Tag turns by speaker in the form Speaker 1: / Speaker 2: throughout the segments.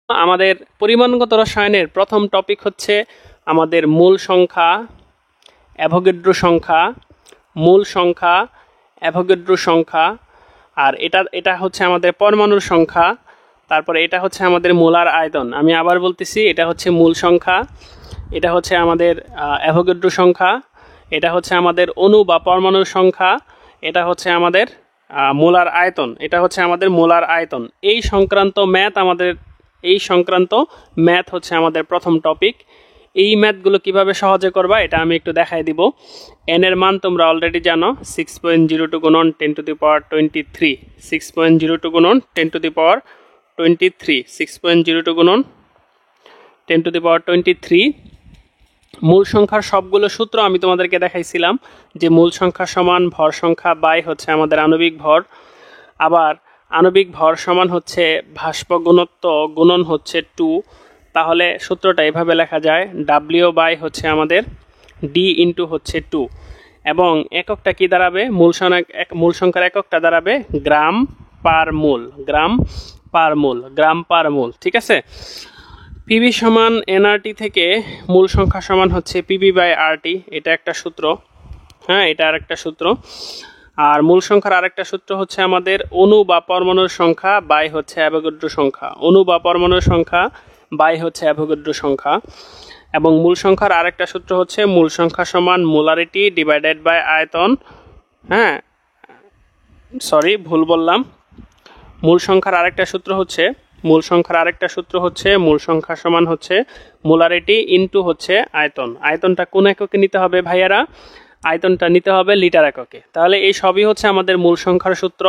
Speaker 1: আমাদের পরিমাণগত রসায়নের প্রথম টপিক হচ্ছে আমাদের মূল সংখ্যা, অ্যাভোগাড্রো সংখ্যা, মূল সংখ্যা, অ্যাভোগাড্রো সংখ্যা। আর এটা হচ্ছে আমাদের পরমাণুর সংখ্যা। তারপরে এটা হচ্ছে আমাদের মোলার আয়তন। আমি আবার বলতেছি, এটা হচ্ছে মূল সংখ্যা, এটা হচ্ছে আমাদের অ্যাভোগাড্রো সংখ্যা, এটা হচ্ছে আমাদের অণু বা পরমাণুর সংখ্যা, এটা হচ্ছে আমাদের মোলার আয়তন, এটা হচ্ছে আমাদের মোলার আয়তন। এই সংক্রান্ত ম্যাথ হচ্ছে আমাদের প্রথম টপিক। এই ম্যাথগুলো কিভাবে সহজে করবা এটা আমি একটু দেখাই দিব। এন এর মান তোমরা অলরেডি জানো, 6.02 গুণন 10⁻23, 6.02 গুণন 10⁻23, 6.02 গুণন 10⁻23। মূল সংখ্যার সবগুলো সূত্র আমি তোমাদেরকে দেখাইছিলাম, যে মূল সংখ্যা সমান ভর সংখ্যা বাই হচ্ছে আমাদের আণবিক ভর। আবার আণবিক ভর সমান হচ্ছে ভাস্প ঘনত্ব গুণন হচ্ছে 2। তাহলে সূত্রটা এভাবে লেখা যায়, ডাব্লিউ বাই হচ্ছে আমাদের ডি ইন্টু হচ্ছে 2, এবং এককটা কি দাঁড়াবে, মূল সংখ্যার এককটা দাঁড়াবে গ্রাম পার মোল, গ্রাম পার মোল, গ্রাম পার মোল। ঠিক আছে। পিবি সমান এনআরটি থেকে মূল সংখ্যা সমান হচ্ছে পিবি বাই আরটি, এটা একটা সূত্র। হ্যাঁ, এটা আরেকটা সূত্র। আর মূল সংখ্যার আরেকটা সূত্র হচ্ছে আমাদের অণু বা পরমাণুর সংখ্যা বাই হচ্ছে অ্যাভোগাড্রো সংখ্যা, অণু বা পরমাণুর সংখ্যা বাই হচ্ছে অ্যাভোগাড্রো সংখ্যা। এবং মূল সংখ্যার আরেকটা সূত্র হচ্ছে মূল সংখ্যা সমান মোলারিটি ডিভাইডেড বাই আয়তন। হ্যাঁ, সরি, ভুল বললাম। মূল সংখ্যার আরেকটা সূত্র হচ্ছে মূল সংখ্যা সমান হচ্ছে মোলারিটি ইনটু হচ্ছে আয়তন। আয়তনটা কোন এককে নিতে হবে ভাইয়ারা? আয়তনটা নিতে হবে লিটার এককে। তাহলে এই সবই হচ্ছে আমাদের মূল সংখ্যার সূত্র।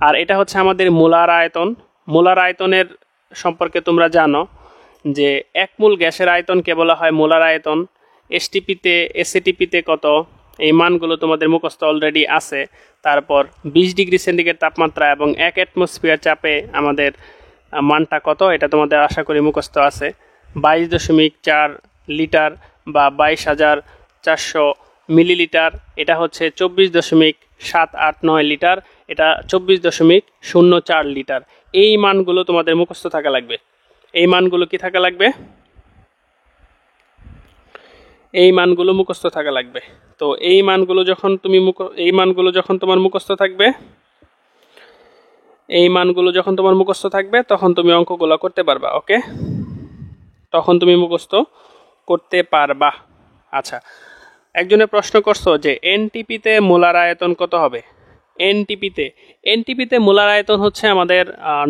Speaker 1: আর এটা হচ্ছে আমাদের মোলার আয়তন। মোলার আয়তনের সম্পর্কে তোমরা জানো যে এক মোল গ্যাসের আয়তনকে বলা হয় মোলার আয়তন। এসটিপিতে এসএটিপিতে কত, এই মানগুলো তোমাদের মুখস্থ অলরেডি আছে। তারপর 20 ডিগ্রি সেন্টিগ্রেড তাপমাত্রা এবং 1 অ্যাটমসফিয়ার চাপে আমাদের মানটা কত, এটা তোমাদের আশা করি মুখস্থ আছে। 22.4 লিটার বা 22,400 মিলিলিটার, এটা হচ্ছে 24.789 লিটার, এটা 24.04 লিটার। এই মানগুলো তোমাদের মুখস্থ থাকা লাগবে। এই মানগুলো কি থাকা লাগবে? এই মানগুলো মুখস্থ থাকা লাগবে। তো এই মানগুলো যখন তোমার মুখস্থ থাকবে, তখন তুমি অঙ্কগুলো করতে পারবা। ওকে, তখন তুমি মুখস্থ করতে পারবা। আচ্ছা, একজনে প্রশ্ন করছো যে এনটিপিতে মোলার আয়তন কত হবে? এনটিপিতে মোলার আয়তন হচ্ছে আমাদের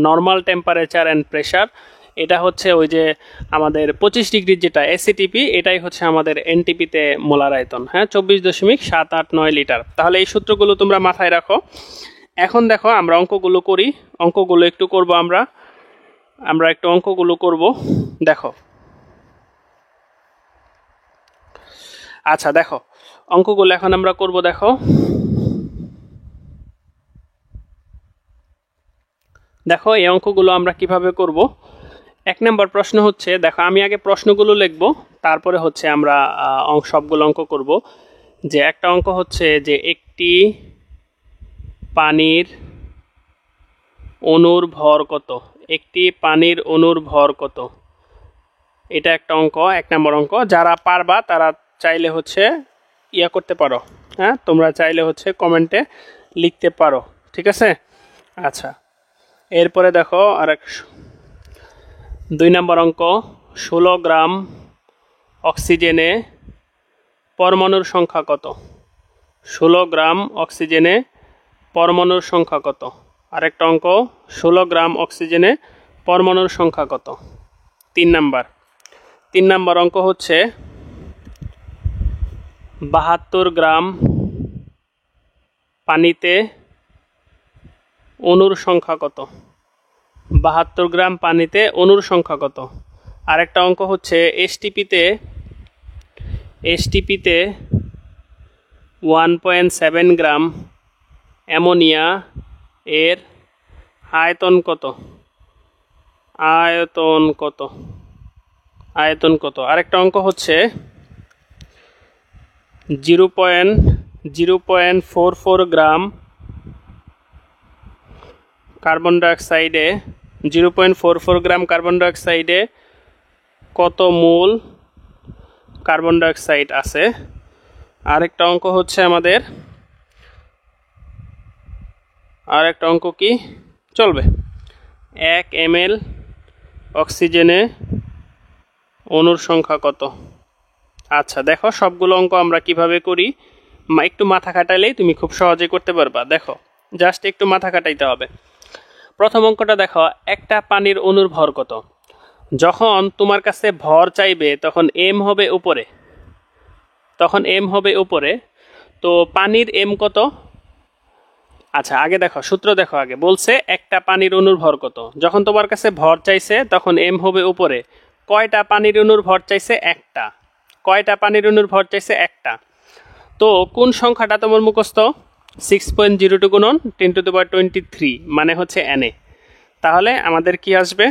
Speaker 1: নর্মাল টেম্পারেচার অ্যান্ড প্রেশার। এটা হচ্ছে ওই যে আমাদের 25 ডিগ্রির যেটা এসিটিপি, এটাই হচ্ছে আমাদের এনটিপিতে মোলার আয়তন। হ্যাঁ, 24.789 লিটার। তাহলে এই সূত্রগুলো তোমরা মাথায় রাখো। এখন দেখো আমরা অঙ্কগুলো করি। অঙ্কগুলো একটু করব আমরা একটু অঙ্কগুলো করব। দেখো, আচ্ছা দেখো অঙ্কগুলো এখন আমরা করব। দেখো এই অঙ্কগুলো আমরা কিভাবে করব। 1 নম্বর প্রশ্ন হচ্ছে, দেখো আমি আগে প্রশ্নগুলো লিখব, তারপরে হচ্ছে আমরা সবগুলো অঙ্ক করব। যে একটা অঙ্ক হচ্ছে যে একটি পানির অণুর ভর কত, একটি পানির অণুর ভর কত, এটা একটা অঙ্ক, 1 নম্বর অঙ্ক। যারা পারবা তারা চাইলে হচ্ছে করতে পারো। হ্যাঁ, তোমরা চাইলে হচ্ছে কমেন্টে লিখতে পারো। ঠিক আছে। আচ্ছা, এরপরে দেখো আরেক 2 নম্বর অঙ্ক, 16 গ্রাম অক্সিজেনে পরমাণুর সংখ্যা কত? 16 গ্রাম অক্সিজেনে পরমাণুর সংখ্যা কত? আরেকটা অঙ্ক, 16 গ্রাম অক্সিজেনে পরমাণুর সংখ্যা কত? 3 নম্বর অঙ্ক হচ্ছে 72 গ্রাম পানিতে অণুর সংখ্যা কত? 72 গ্রাম পানিতে অণুর সংখ্যা কত? আরেকটা অঙ্ক হচ্ছে এসটিপিতে 1.7 গ্রাম অ্যামোনিয়া এর আয়তন কত? আয়তন কত? আরেকটা অঙ্ক হচ্ছে 0.44 গ্রাম কার্বন ডাইঅক্সাইডে 0.44 গ্রাম কার্বন ডাইঅক্সাইডে কত মোল কার্বন ডাইঅক্সাইড আছে। আরেকটা অঙ্ক হচ্ছে আমাদের, আরেকটা অঙ্ক কি চলবে, 1 ml অক্সিজেনে অণুর সংখ্যা কত। আচ্ছা দেখো সবগুলো অঙ্ক আমরা কিভাবে করি, একটু মাথা খাটাইলেই তুমি খুব সহজে করতে পারবা। দেখো জাস্ট একটু মাথা খাটাইতে হবে। প্রথম অঙ্কটা দেখো, একটা পানির অণুর ভর কত। যখন তোমার কাছে ভর চাইবে তখন এম হবে উপরে, তখন এম হবে উপরে। তো পানির এম কত। আচ্ছা আগে দেখো সূত্র দেখো, আগে বলছে একটা পানির অণুর ভর কত। যখন তোমার কাছে ভর চাইছে তখন এম হবে উপরে। কয়টা পানির অণুর ভর চাইছে, একটা। কয়টা পানির অণুর ভর চাইছে, একটা। তো কোন সংখ্যাটা তোমার মুখস্থ, 6.02 গুণন 10⁻23 মানে হচ্ছে এনএ। তাহলে আমাদের কি আসবে,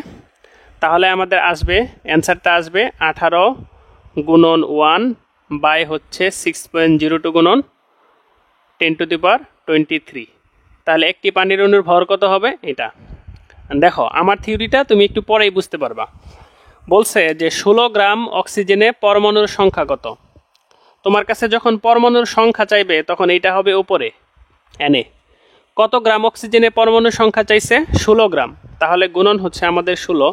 Speaker 1: তাহলে আমাদের আসবে অ্যান্সারটা আসবে 18 গুণন 1 বাই হচ্ছে 6.02 গুণন 10⁻23। তাহলে একটি পানির অণুর ভর কত হবে এটা। দেখো আমার থিওরিটা তুমি একটু পরেই বুঝতে পারবা। বলছে যে 16 গ্রাম অক্সিজেনে পরমাণুর সংখ্যা কত। তোমার কাছে যখন পরমাণুর সংখ্যা চাইবে তখন এইটা হবে উপরে এনে। কত গ্রাম অক্সিজেনে পরমাণুর সংখ্যা চাইছে, 16 গ্রাম। তাহলে গুণন হচ্ছে আমাদের 16।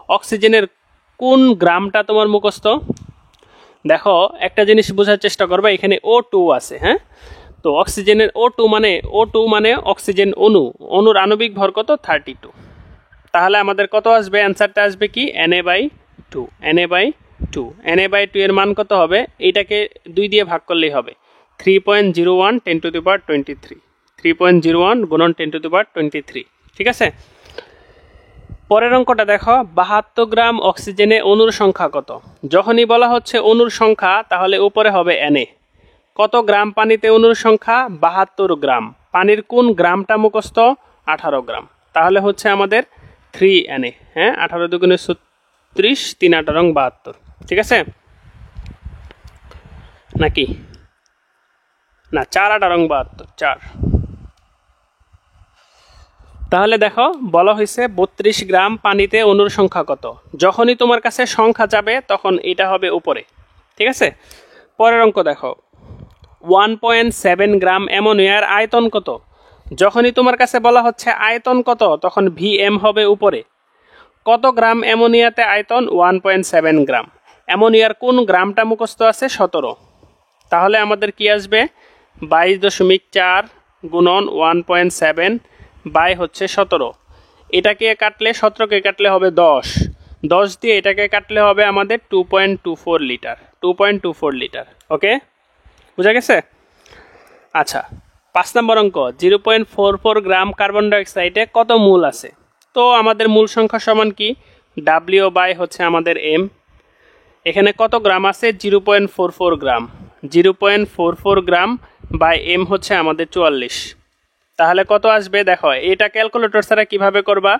Speaker 1: অক্সিজেনের কোন গ্রামটা তোমার মুখস্থ। দেখো একটা জিনিস বোঝার চেষ্টা করবে, এখানে O2 আছে, হ্যাঁ। তো অক্সিজেনের O2 মানে অক্সিজেন অণু, অণুর আণবিক ভর কত, 32। তাহলে আমাদের কত আসবে, অ্যান্সারটা আসবে কি Na/2। Na/2 Na/2 এর মান কত হবে, এইটাকে 2 দিয়ে ভাগ করলেই হবে। 3.01 10⁻23, 3.01 গুণন 10⁻23। ঠিক আছে। পরের অঙ্কটা দেখো, 72 গ্রাম অক্সিজেনে অণুর সংখ্যা কত। যখনই বলা হচ্ছে অণুর সংখ্যা তাহলে উপরে হবে Na। কত গ্রাম পানিতে অণুর সংখ্যা, 72 গ্রাম। পানির কোন গ্রামটা মুখস্থ, 18 গ্রাম। তাহলে হচ্ছে আমাদের 3Na, হ্যাঁ। 18 দুগুণে 36, 3 8 72। ঠিক আছে নাকি না, 4 8 72, 4। তাহলে দেখো বলা হয়েছে 32 গ্রাম পানিতে অণুর সংখ্যা কত। যখনই তোমার কাছে সংখ্যা যাবে তখন এটা হবে উপরে। ঠিক আছে। পরের অঙ্ক দেখো, 1.7 গ্রাম অ্যামোনিয়ার আয়তন কত। যখনই তোমার কাছে বলা হচ্ছে আয়তন কত তখন Vm হবে উপরে। কত গ্রাম অ্যামোনিয়াতে আয়তন, 1.7 গ্রাম। অ্যামোনিয়ার কোন গ্রামটা মুখস্থ আছে, 17। তাহলে আমাদের কি আসবে, 22.4 গুণন 1.7 বাই হচ্ছে 17। এটাকে কাটলে 17কে কাটলে হবে 10, 10 দিয়ে এটাকে কাটলে হবে আমাদের 2.24 লিটার, 2.24 লিটার। ওকে, বুঝা গেছে। আচ্ছা 5 নম্বর অঙ্ক, 0.44 গ্রাম কার্বন ডাইঅক্সাইডে কত মোল আছে। তো আমাদের মূল সংখ্যা সমান কি, W বাই হচ্ছে আমাদের M। এখানে কত গ্রাম আছে, 0.44 গ্রাম। 0.44 গ্রাম বাই M হচ্ছে আমাদের 44। তাহলে কত আসবে দেখো, এটা ক্যালকুলেটর ছাড়া কিভাবে করবা,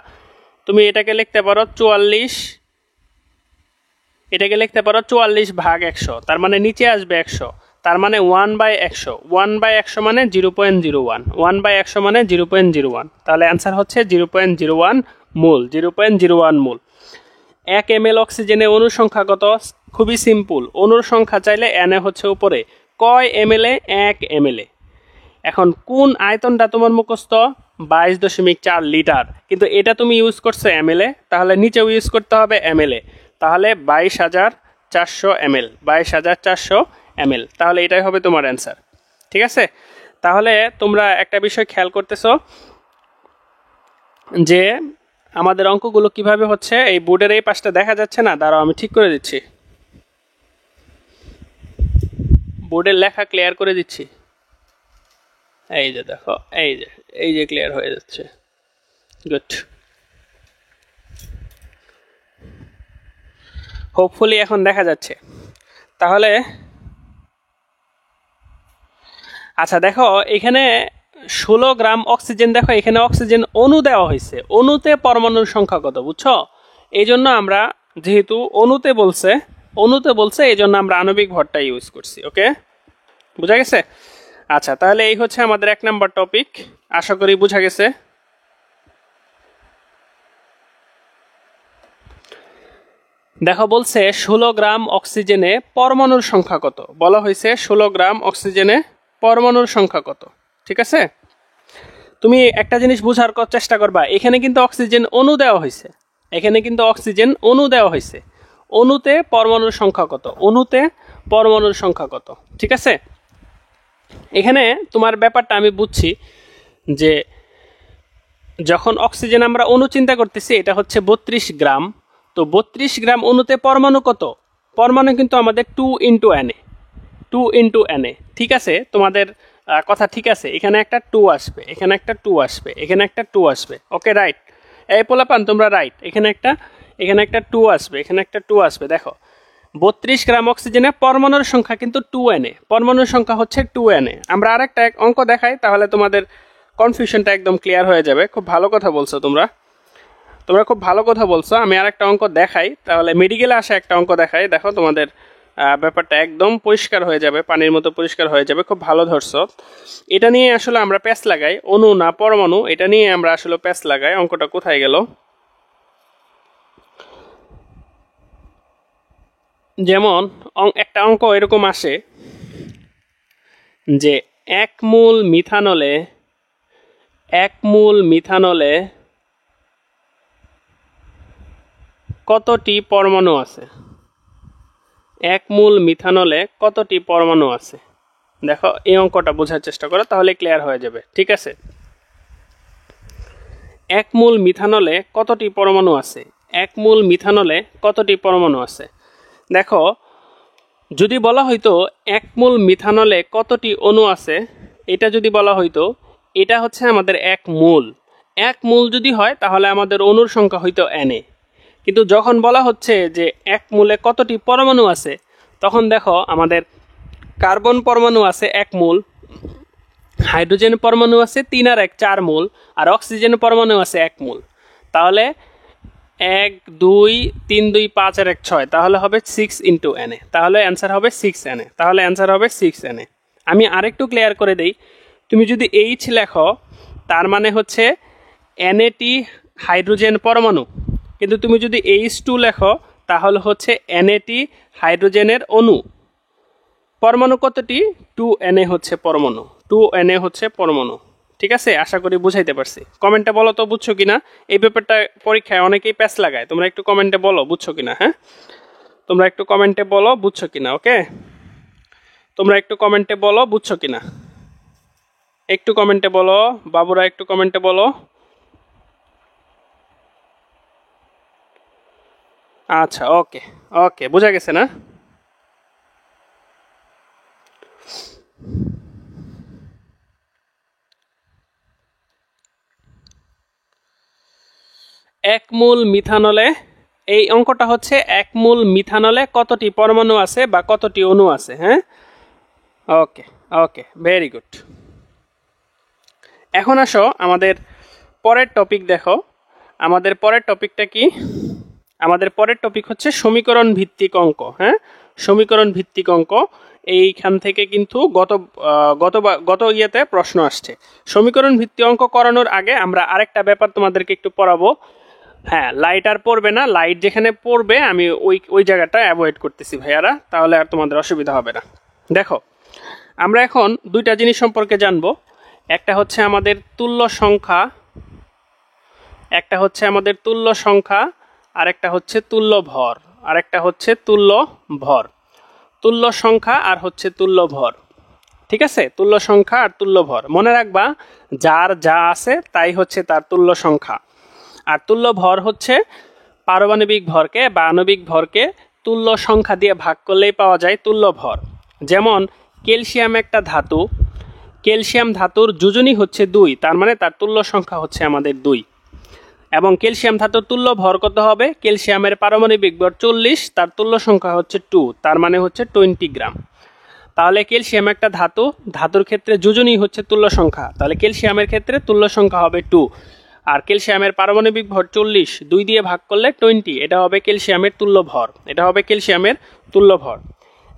Speaker 1: তুমি এটাকে লিখতে পারো 44, এটাকে লিখতে পারো 44 ভাগ 100, তার মানে নিচে আসবে 100, তার মানে 1/100, 1/100 মানে 0.01, 1/100 মানে 0.01। তাহলে অ্যান্সার হচ্ছে 0.01 মোল, 0.01 মোল। 1 ml অক্সিজেনে অণুর সংখ্যা কত, খুবই সিম্পল, অণুর সংখ্যা চাইলে Na হচ্ছে উপরে, কয় ml, 1 ml। এখন কোন আয়তনটা তোমার মুখস্থ, 22.4 লিটার, কিন্তু এটা তুমি ইউজ করছো ml, তাহলে নিচেও ইউজ করতে হবে ml। তাহলে 22,400 ml, 22,400 ml। তাহলে এটাই হবে তোমার অ্যান্সার। ঠিক আছে। তাহলে তোমরা একটা বিষয় খেয়াল করতেছো যে আমাদের অঙ্কগুলো কিভাবে হচ্ছে, এই বোর্ডের এই পাশটা দেখা যাচ্ছে না, দাঁড়াও আমি ঠিক করে দিচ্ছি, বোর্ডের লেখা ক্লিয়ার করে দিচ্ছি। এই যে দেখো, এই যে ক্লিয়ার হয়ে যাচ্ছে, গুড। হোপফুলি এখন দেখা যাচ্ছে। তাহলে আচ্ছা দেখো এখানে 16 গ্রাম অক্সিজেন, দেখো এখানে অক্সিজেন অণু দেওয়া হয়েছে, অণুতে পরমাণুর সংখ্যা কত, বুঝছো। এই জন্য আমরা যেহেতু অণুতে বলছে এই জন্য আমরা আণবিক ভরটা ইউজ করছি। ওকে, বুঝা গেছে। আচ্ছা তাহলে এই হচ্ছে আমাদের 1 নাম্বার টপিক, আশা করি বুঝা গেছে। দেখো বলছে 16 গ্রাম অক্সিজেনে পরমাণুর সংখ্যা কত। বলা হয়েছে 16 গ্রাম অক্সিজেনে পরমাণুর সংখ্যা কত। ঠিক আছে, তুমি একটা জিনিস বোঝার চেষ্টা করবা, এখানে কিন্তু অক্সিজেন অণু দেওয়া হয়েছে, এখানে কিন্তু অক্সিজেন অণু দেওয়া হয়েছে। অণুতে পরমাণুর সংখ্যা কত, অণুতে পরমাণুর সংখ্যা কত। ঠিক আছে, এখানে তোমার ব্যাপারটা আমি বুঝছি যে যখন অক্সিজেন আমরা অণু চিন্তা করতেছি এটা হচ্ছে 32 গ্রাম। তো 32 গ্রাম অণুতে পরমাণু কত? পরমাণু কিন্তু আমাদের 2 ইন্টু Na, 2 ইন্টু Na। ঠিক আছে, তোমাদের কথা ঠিক আছে, এখানে একটা 2 আসবে, এখানে একটা 2 আসবে, এখানে একটা 2 আসবে। ওকে রাইট, এই পোলাপান তোমরা রাইট, এখানে একটা 2 আসবে, এখানে একটা 2 আসবে। দেখো 32 গ্রাম অক্সিজেনে পরমাণুর সংখ্যা কিন্তু 2Na, পরমাণুর সংখ্যা হচ্ছে 2Na। আমরা আরেকটা অঙ্ক দেখাই, তাহলে তোমাদের কনফিউশনটা একদম ক্লিয়ার হয়ে যাবে। খুব ভালো কথা বলছো তোমরা খুব ভালো কথা বলছো। আমি আরেকটা অঙ্ক দেখাই, তাহলে মেডিকেলে আসা একটা অঙ্ক দেখাই, দেখো তোমাদের ব্যাপারটা একদম পরিষ্কার হয়ে যাবে, পানির মতো পরিষ্কার হয়ে যাবে। খুব ভালো ধরছো। এটা নিয়ে আসলে আমরা প্যাচ লাগাই, অণু না পরমাণু, এটা নিয়ে আমরা আসলে প্যাচ লাগাই। অঙ্কটা কোথায় গেল? যেমন একটা অঙ্ক এরকম আসে যে 1 মোল মিথানলে কতটি পরমাণু আছে? 1 মোল মিথানলে কতটি পরমাণু আছে? দেখো এই অঙ্কটা বোঝার চেষ্টা করো, তাহলে ক্লিয়ার হয়ে যাবে। ঠিক আছে, 1 মোল মিথানলে কতটি পরমাণু আছে? 1 মোল মিথানলে কতটি পরমাণু আছে? দেখো যদি বলা হইতো 1 মোল মিথানলে কতটি অণু আছে, এটা যদি বলা হইতো, এটা হচ্ছে আমাদের 1 মোল। 1 মোল যদি হয় তাহলে আমাদের অণুর সংখ্যা হইতো Na। কিন্তু যখন বলা হচ্ছে যে 1 মোলে কতটি পরমাণু আছে, তখন দেখো আমাদের কার্বন পরমাণু আছে 1 মোল, হাইড্রোজেন পরমাণু আছে 3 আর 1 4 মোল, আর অক্সিজেন পরমাণু আছে 1 মোল। তাহলে 1 2 3 2 5 আর 1 6, তাহলে হবে 6 ইন্টু Na, তাহলে অ্যান্সার হবে 6Na, তাহলে অ্যান্সার হবে 6Na। আমি আরেকটু ক্লিয়ার করে দেই, তুমি যদি H লেখো তার মানে হচ্ছে Na হাইড্রোজেন পরমাণু, কিন্তু তুমি যদি H2 লেখো তাহলে হচ্ছে Na হাইড্রোজেনের অণু। পরমাণু কতটি? 2Na হচ্ছে পরমাণু, 2Na হচ্ছে পরমাণু। ঠিক আছে, আশা করি বুঝাইতে পারছি। কমেন্টে বলো তো বুঝছো কিনা। এই ব্যাপারটা পরীক্ষায় অনেকেই প্যাচ লাগায়, তোমরা একটু কমেন্টে বলো বুঝছো কিনা। হ্যাঁ, তোমরা একটু কমেন্টে বলো বুঝছো কিনা। ওকে, তোমরা একটু কমেন্টে বলো বুঝছো কিনা, একটু কমেন্টে বলো বাবুরা, একটু কমেন্টে বলো। আচ্ছা, ওকে ওকে, বোঝা গেছে না? এক মোল মিথানলে, এই অঙ্কটা হচ্ছে 1 মোল মিথানলে কতটি পরমাণু আছে বা কতটি অণু আছে। হ্যাঁ, ওকে ওকে, ভেরি গুড। এখন আসো আমাদের পরের টপিক দেখো। আমাদের পরের টপিকটা কি? আমাদের পরের টপিক হচ্ছে সমীকরণ ভিত্তিক অঙ্ক। হ্যাঁ, সমীকরণ ভিত্তিক অঙ্ক। এইখান থেকে কিন্তু গত ইয়েতে প্রশ্ন আসছে। সমীকরণ ভিত্তিক অঙ্ক করানোর আগে আমরা আরেকটা ব্যাপার তোমাদেরকে একটু পড়াবো। হ্যাঁ, লাইট আর পড়বে না, লাইট যেখানে পড়বে আমি ওই জায়গাটা অ্যাভয়েড করতেছি ভাইয়ারা, তাহলে আর তোমাদের অসুবিধা হবে না। দেখো আমরা এখন দুইটা জিনিস সম্পর্কে জানবো। একটা হচ্ছে আমাদের তুল্য সংখ্যা, আর একটা হচ্ছে তুল্য ভর, আর একটা হচ্ছে তুল্য ভর। তুল্য সংখ্যা আর হচ্ছে তুল্য ভর। ঠিক আছে, তুল্য সংখ্যা আর তুল্য ভর মনে রাখবা, যার যা আছে তাই হচ্ছে তার তুল্য সংখ্যা। আর তুল্য ভর হচ্ছে পারমাণবিক ভরকে বা আণবিক ভরকে তুল্য সংখ্যা দিয়ে ভাগ করলেই পাওয়া যায় তুল্য ভর। যেমন ক্যালসিয়াম একটা ধাতু, ক্যালসিয়াম ধাতুর যোজনী হচ্ছে 2, তার মানে তার তুল্য সংখ্যা হচ্ছে আমাদের 2। এবং ক্যালসিয়াম ধাতুর তুল্য ভর কত হবে? ক্যালসিয়ামের পারমাণবিক ভর 40, তার তুল্য সংখ্যা হচ্ছে 2, তার মানে হচ্ছে 20 গ্রাম। তাহলে ক্যালসিয়াম একটা ধাতু, ধাতুর ক্ষেত্রে যোজনী হচ্ছে তুল্য সংখ্যা, তাহলে ক্যালসিয়ামের ক্ষেত্রে তুল্য সংখ্যা হবে 2। আর ক্যালসিয়ামের পারমাণবিক ভর 40, 2 দিয়ে ভাগ করলে 20, এটা হবে ক্যালসিয়ামের তুল্য ভর, এটা হবে ক্যালসিয়ামের তুল্য ভর।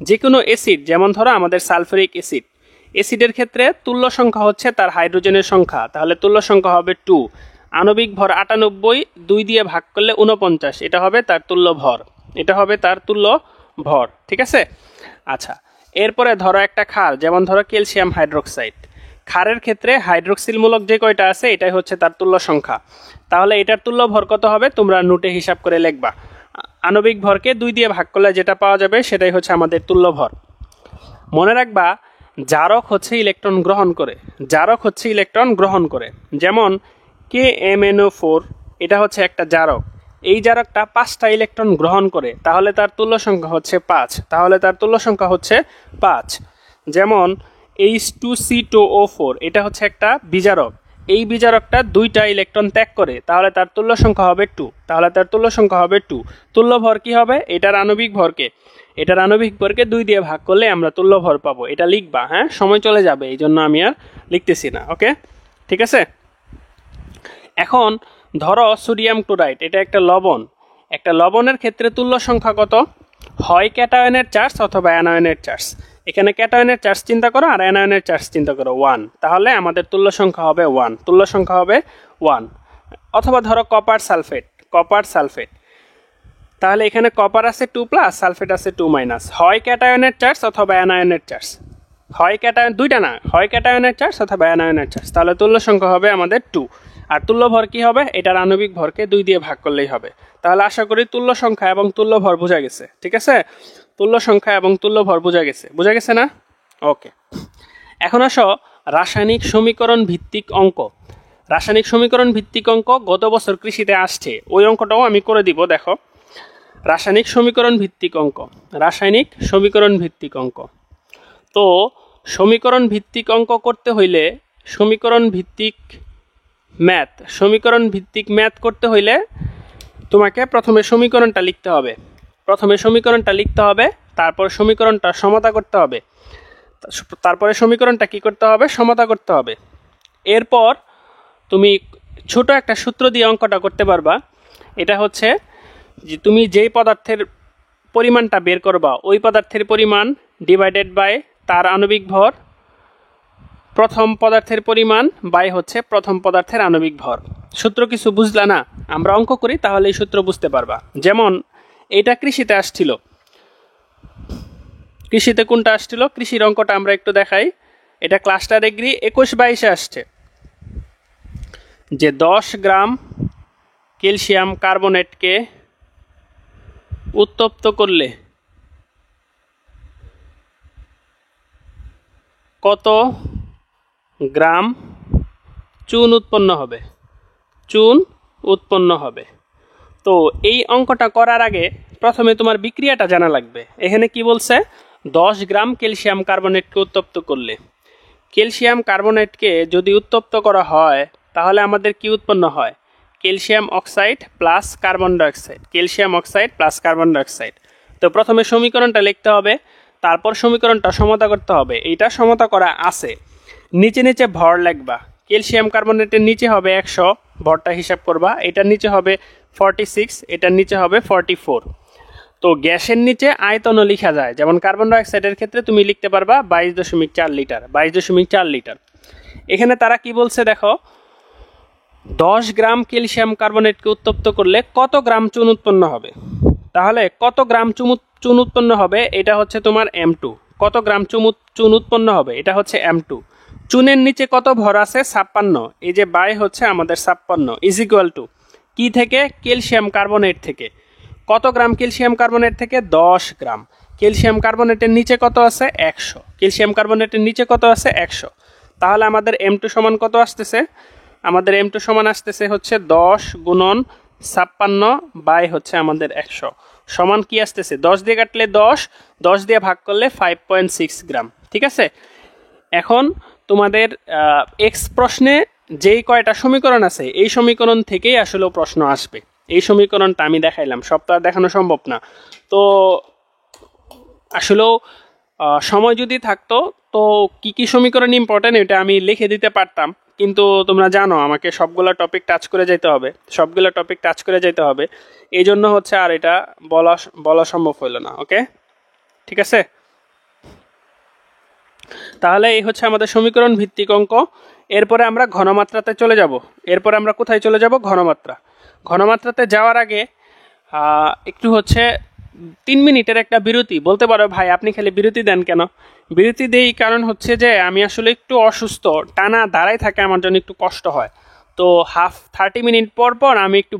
Speaker 1: যে কোনো অ্যাসিড, যেমন ধরো আমাদের সালফারিক অ্যাসিড, অ্যাসিডের ক্ষেত্রে তুল্য সংখ্যা হচ্ছে তার হাইড্রোজেনের সংখ্যা, তাহলে তুল্য সংখ্যা হবে 2। আণবিক ভর 98, 2 দিয়ে ভাগ করলে 49, এটা হবে তার তুল্য ভর। এটা হবে তার তুল্য ভর, ঠিক আছে। আচ্ছা, এরপরে ধরো একটা ক্ষার, যেমন ধরো ক্যালসিয়াম হাইড্রোক্সাইড। ক্ষারের ক্ষেত্রে হাইড্রোক্সিল মূলক যে কয়টা আছে এটাই হচ্ছে তার তুল্য সংখ্যা। তাহলে এটার তুল্য ভর কত হবে তোমরা নোটে হিসাব করে লিখবা। আণবিক ভরকে 2 দিয়ে ভাগ করলে যেটা পাওয়া যাবে সেটাই হচ্ছে আমাদের তুল্য ভর। মনে রাখবা জারক হচ্ছে ইলেকট্রন গ্রহণ করে, জারক হচ্ছে ইলেকট্রন গ্রহণ করে। যেমন KMnO4 এটা হচ্ছে একটা জারক, এই জারকটা 5টা ইলেকট্রন গ্রহণ করে, তাহলে তার তুল্য সংখ্যা হচ্ছে 5, তাহলে তার তুল্য সংখ্যা হচ্ছে 5। যেমন H2C2O4 এটা হচ্ছে একটা বিজারক, এই বিজারকটা 2টা ইলেকট্রন ত্যাগ করে, তাহলে তার তুল্য সংখ্যা হবে 2, তাহলে তার তুল্য সংখ্যা হবে 2। তুল্য ভর কি হবে? এটার আণবিক ভরকে 2 দিয়ে ভাগ করলে আমরা তুল্য ভর পাবো। এটা লিখবা, হ্যাঁ, সময় চলে যাবে এই জন্য আমি আর লিখতেছি না, ওকে, ঠিক আছে। এখন ধরো সোডিয়াম ক্লোরাইড এটা একটা লবণ, একটা লবণের ক্ষেত্রে তুল্য সংখ্যা কত? হয় ক্যাটায়নের চার্জ অথবা অ্যানায়নের চার্জ। এখানে ক্যাটায়নের চার্জ চিন্তা করো আর অ্যানায়নের চার্জ চিন্তা করো 1, তাহলে আমাদের তুল্য সংখ্যা হবে 1, তুল্য সংখ্যা হবে 1। অথবা ধরো কপার সালফেট, তাহলে এখানে কপার আছে 2+, সালফেট আছে 2-, হয় ক্যাটায়নের চার্জ অথবা অ্যানায়নের চার্জ, হয় ক্যাটায়ন, দুইটা না, হয় ক্যাটায়নের চার্জ অথবা অ্যানায়নের চার্জ, তাহলে তুল্য সংখ্যা হবে আমাদের 2। আর তুল্য ভর কি হবে? এটার আণবিক ভরকে 2 দিয়ে ভাগ করলেই হবে। তাহলে আশা করি তুল্য সংখ্যা এবং তুল্য ভর বোঝা গেছে, ঠিক আছে। তুল্য সংখ্যা এবং তুল্য ভর বোঝা গেছে না? ওকে, এখন আসো রাসায়নিক সমীকরণ ভিত্তিক অঙ্ক। রাসায়নিক সমীকরণ ভিত্তিক অঙ্ক গত বছর কৃষিতে আসছে, ওই অঙ্কটাও আমি করে দিব। দেখো, রাসায়নিক সমীকরণ ভিত্তিক অঙ্ক। তো সমীকরণ ভিত্তিক অঙ্ক করতে হইলে সমীকরণ ভিত্তিক ম্যাথ করতে হইলে তোমাকে প্রথমে সমীকরণটা লিখতে হবে, তারপর সমীকরণটা সমতা করতে হবে, তারপরে সমীকরণটা কি করতে হবে? সমতা করতে হবে। এরপর তুমি ছোট একটা সূত্র দিয়ে অঙ্কটা করতে পারবা। এটা হচ্ছে যে তুমি যেই পদার্থের পরিমাণটা বের করবা ওই পদার্থের পরিমাণ ডিভাইডেড বাই তার আণবিক ভর, প্রথম পদার্থের পরিমাণ বাই হচ্ছে প্রথম পদার্থের আণবিক ভর। সূত্র কিছু বুঝলা না? আমরা অঙ্ক করি তাহলে এই সূত্র বুঝতে পারবা। যেমন এটা কৃষিতে আসছিল, কৃষিতে কোনটা আসছিল? কৃষির অঙ্কটা আমরা একটু দেখাই। এটা ক্লাস্টার এগ্রি 21-22-এ আসছে যে 10 গ্রাম ক্যালসিয়াম কার্বনেটকে উত্তপ্ত করলে কত গ্রাম চুন উৎপন্ন হবে। তো এই অঙ্কটা করার আগে প্রথমে তোমার বিক্রিয়াটা জানা লাগবে। এখানে কি বলছে? 10 গ্রাম ক্যালসিয়াম কার্বনেটকে উত্তপ্ত করলে, ক্যালসিয়াম কার্বনেটকে যদি উত্তপ্ত করা হয় তাহলে আমাদের কি উৎপন্ন হয়? Calcium oxide plus carbon dioxide. তো প্রথমে সমীকরণটা লিখতে হবে, তারপর সমীকরণটা সমতা করতে হবে। এইটা সমতা করা আছে, নিচে ভর লিখবা। ক্যালসিয়াম কার্বনেটের নিচে হবে 100, ভরটা হিসাব করবা। এটার নিচে হবে 46, এটার নিচে হবে 44। তো গ্যাসের নিচে আয়তনও লেখা যায়, যেমন কার্বন ডাইঅক্সাইডের ক্ষেত্রে তুমি লিখতে পারবা 22.4 লিটার। এখানে তারা কি বলছে দেখো, 10 গ্রাম ক্যালসিয়াম কার্বনেটকে উত্তপ্ত করলে কত গ্রাম চুন উৎপন্ন হবে। তাহলে কত গ্রাম চুন উৎপন্ন হবে এটা হচ্ছে তোমার M2। কত গ্রাম চুন উৎপন্ন হবে এটা হচ্ছে M2। চুনের নিচে কত ভর আছে? 56। এই যে বাই হচ্ছে আমাদের 56 ইজ ইকুয়াল টু কি থেকে? ক্যালসিয়াম কার্বনেট থেকে। কত গ্রাম ক্যালসিয়াম কার্বনেট থেকে? 10 গ্রাম। ক্যালসিয়াম কার্বনেটের নিচে কত আছে? 100। তাহলে আমাদের M2 সমান কত আসতেছে? আমাদের M2 সমান আসতেছে হচ্ছে 10 গুণন 56 বাই হচ্ছে আমাদের 100 সমান কি আসতেছে? 10 দিয়ে কাটলে 10 দিয়ে ভাগ করলে 5.6 গ্রাম, ঠিক আছে। এখন তোমাদের এক্স প্রশ্নে যেই কয়টা সমীকরণ আছে এই সমীকরণ থেকেই আসলে প্রশ্ন আসবে। এই সমীকরণটা আমি দেখাইলাম, সব তো আর দেখানো সম্ভব না। তো আসলেও সময় যদি থাকতো তো কি সমীকরণ ইম্পর্টেন্ট এটা আমি লিখে দিতে পারতাম, কিন্তু তোমরা জানো আমাকে সবগুলো টপিক টাচ করে যেতে হবে, এই জন্য হচ্ছে আর এটা বলা সম্ভব হইল না। ওকে, ঠিক আছে। তাহলে এই হচ্ছে আমাদের সমীকরণ ভিত্তিক অঙ্ক। এরপরে আমরা ঘনমাত্রাতে চলে যাব। এরপরে আমরা কোথায় চলে যাব? ঘনমাত্রাতে যাওয়ার আগে একটু হচ্ছে 3 মিনিটের একটা বিরতি। বলতে পারো ভাই আপনি খালি বিরতি দেন কেন? বিরতি দেই কারণ হচ্ছে যে আমি আসলে একটু অসুস্থ, টানা দাঁড়ায় থাকে আমার জন্য একটু কষ্ট হয়। তো 30 মিনিট পর পর আমি একটু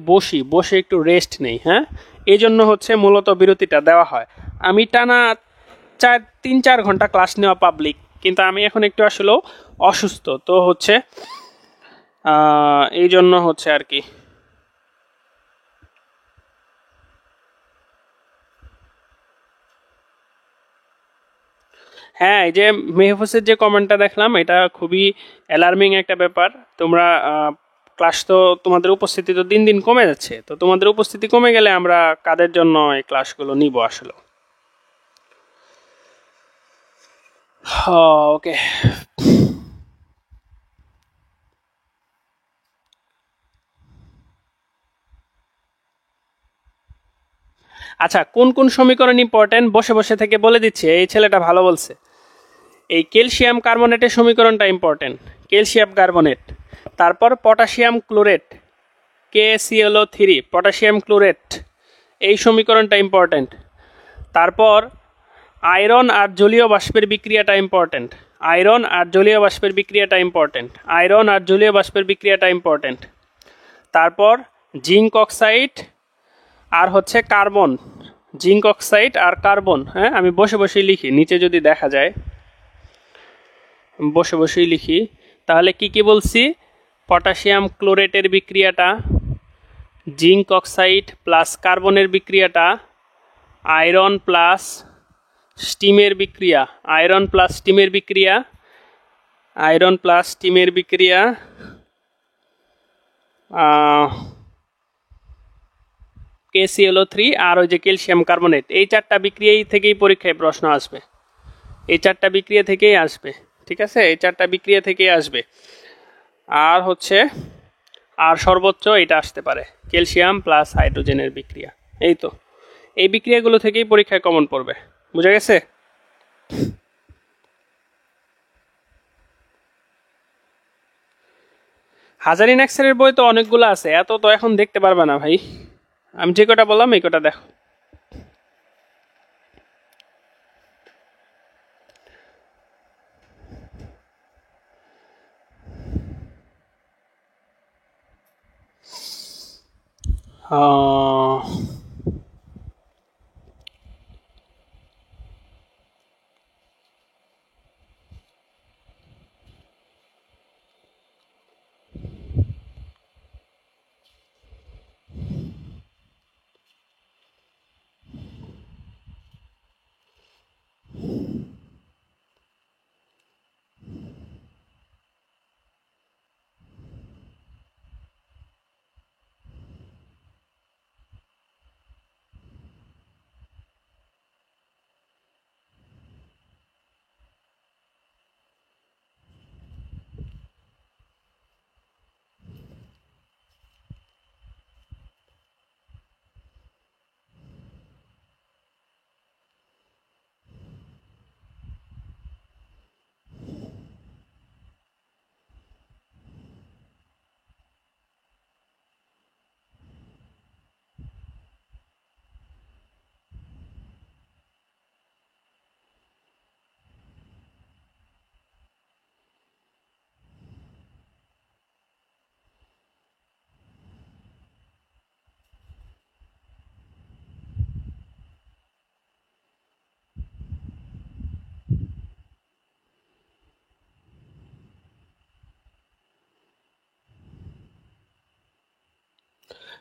Speaker 1: বসে একটু রেস্ট নেই। হ্যাঁ, এই জন্য হচ্ছে মূলত বিরতিটা দেওয়া হয়। আমি টানা 3-4 ঘন্টা ক্লাস নেওয়া পাবলিক, কিন্তু আমি এখন একটু আসলে অসুস্থ, তো হচ্ছে এই জন্য হচ্ছে আর কি। হ্যাঁ, এই যে মেহফুজের যে কমেন্টটা দেখলাম, এটা খুবই অ্যালার্মিং একটা ব্যাপার। তোমরা ক্লাস তো তোমাদের উপস্থিতি তো দিন দিন কমে যাচ্ছে, তো তোমাদের উপস্থিতি কমে গেলে আমরা কাদের জন্য এই ক্লাসগুলো নিব আসলে? ওকে, আচ্ছা, কোন কোন সমীকরণ ইম্পর্টেন্ট বসে বসে থেকে বলে দিচ্ছি। এই ছেলেটা ভালো বলছে। এই ক্যালসিয়াম কার্বনেটের সমীকরণটা ইম্পর্টেন্ট, ক্যালসিয়াম কার্বনেট। তারপর potassium chlorate, KClO3, potassium chlorate, এই সমীকরণটা ইম্পর্টেন্ট। তারপর আয়রন আর জলীয় বাষ্পের বিক্রিয়াটা ইম্পর্টেন্ট, আয়রন আর জলীয় বাষ্পের বিক্রিয়াটা ইম্পর্টেন্ট, আয়রন আর জলীয় বাষ্পের বিক্রিয়াটা ইম্পর্টেন্ট। তারপর জিঙ্ক অক্সাইড আর হচ্ছে কার্বন, জিঙ্ক অক্সাইড আর কার্বন। হ্যাঁ, আমি বসে বসেই লিখি, নিচে যদি দেখা যায় বসে বসেই লিখি। তাহলে কি কি বলছি? পটাশিয়াম ক্লোরেটের বিক্রিয়াটা, জিঙ্ক অক্সাইড প্লাস কার্বনের বিক্রিয়াটা, আয়রন প্লাস স্টিমের বিক্রিয়া, আয়রন প্লাস স্টিমের বিক্রিয়া, আয়রন প্লাস স্টিমের বিক্রিয়া, KClO3 আর ওই যে ক্যালসিয়াম কার্বনেট। এই 4টা বিক্রিয়াই থেকেই পরীক্ষায় প্রশ্ন আসবে, এই 4টা বিক্রিয়া থেকেই আসবে। ঠিক আছে, এই 4টা বিক্রিয়া থেকেই আসবে। আর হচ্ছে আর সর্বোচ্চ এটা আসতে পারে ক্যালসিয়াম প্লাস হাইড্রোজেনের বিক্রিয়া। এই তো, এই বিক্রিয়াগুলো থেকেই পরীক্ষায় কমন পড়বে। বুঝা গেছে? হাজারি নাক্সারের বই তো অনেকগুলো আছে, এত তো এখন দেখতে পারবে না ভাই। আমি যে কটা বললাম এই কটা দেখো।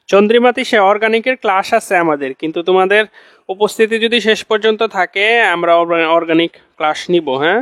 Speaker 1: চন্দ্রিমাতি সে অর্গানিকের ক্লাস আছে আমাদের, কিন্তু তোমাদের উপস্থিতি যদি শেষ পর্যন্ত থাকে আমরা অর্গানিক ক্লাস নিব। হ্যাঁ,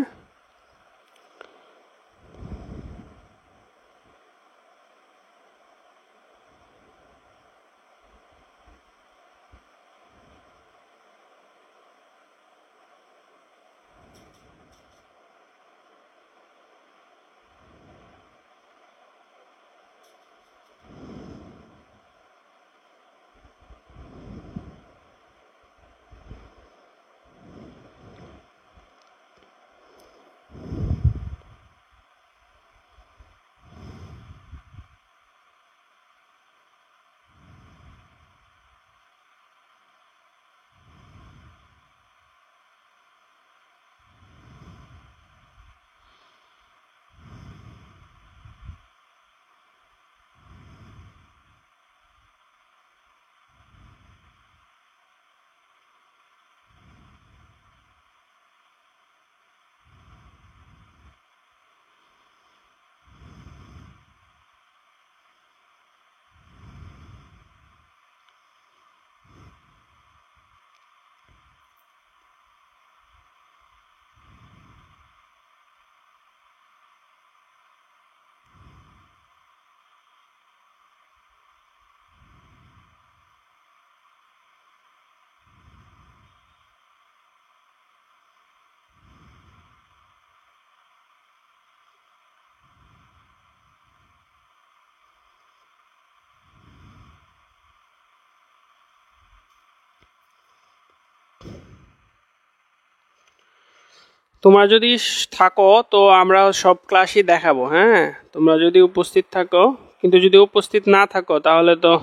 Speaker 1: তোমরা যদি থাকো তো আমরা সব ক্লাসই দেখাবো, হ্যাঁ, তোমরা যদি উপস্থিত থাকো। কিন্তু যদি উপস্থিত না থাকো তাহলে তো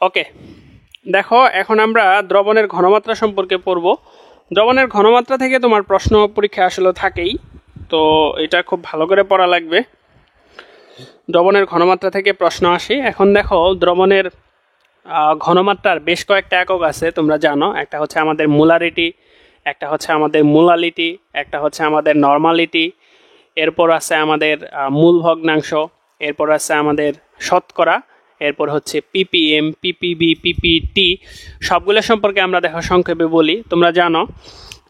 Speaker 1: ওকে। দেখো এখন আমরা দ্রবণের ঘনমাত্রা সম্পর্কে পড়ব। দ্রবণের ঘনমাত্রা থেকে তোমার প্রশ্ন পরীক্ষা আসলে থাকেই, তো এটা খুব ভালো করে পড়া লাগবে। দ্রবণের ঘনমাত্রা থেকে প্রশ্ন আসে। এখন দেখো দ্রবণের ঘনমাত্রার বেশ কয়েকটা একক আছে, তোমরা জানো। একটা হচ্ছে আমাদের মোলারিটি, একটা হচ্ছে আমাদের মোলালিটি, একটা হচ্ছে আমাদের নর্মালিটি, এরপর আছে আমাদের মূল ভগ্নাংশ, এরপর আছে আমাদের শতকরা, এরপর হচ্ছে পিপিএম, পিপিবি, পিপিটি। সবগুলো সম্পর্কে আমরা দেখো সংক্ষেপে বলি। তোমরা জানো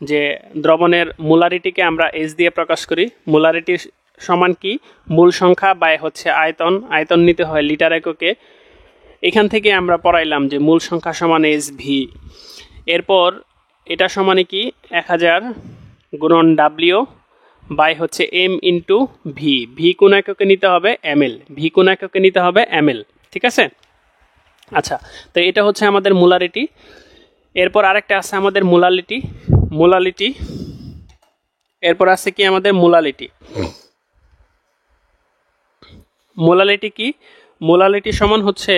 Speaker 1: যে দ্রবণের মোলারিটিকে আমরা এস দিয়ে প্রকাশ করি। মোলারিটি সমান কি? মূল সংখ্যা বাই হচ্ছে আয়তন। আয়তন নিতে হয় লিটার এককে। এখান থেকে আমরা পড়াইলাম যে মূল সংখ্যা সমান এস ভি। এরপর এটা সমানে কি 1000 গুণন ডাব্লিউ বাই হচ্ছে এম ইন্টু ভি। ভি কোন এককে নিতে হবে? এমএল। ভি কোন এককে নিতে হবে? এমএল। ঠিক আছে? আচ্ছা, তো এটা হচ্ছে আমাদের মোলারিটি। এরপর আরেকটা আছে আমাদের মোলালিটি। এরপর আছে কি আমাদের মোলালিটি। মোলালিটি কি? মোলালিটি সমান হচ্ছে,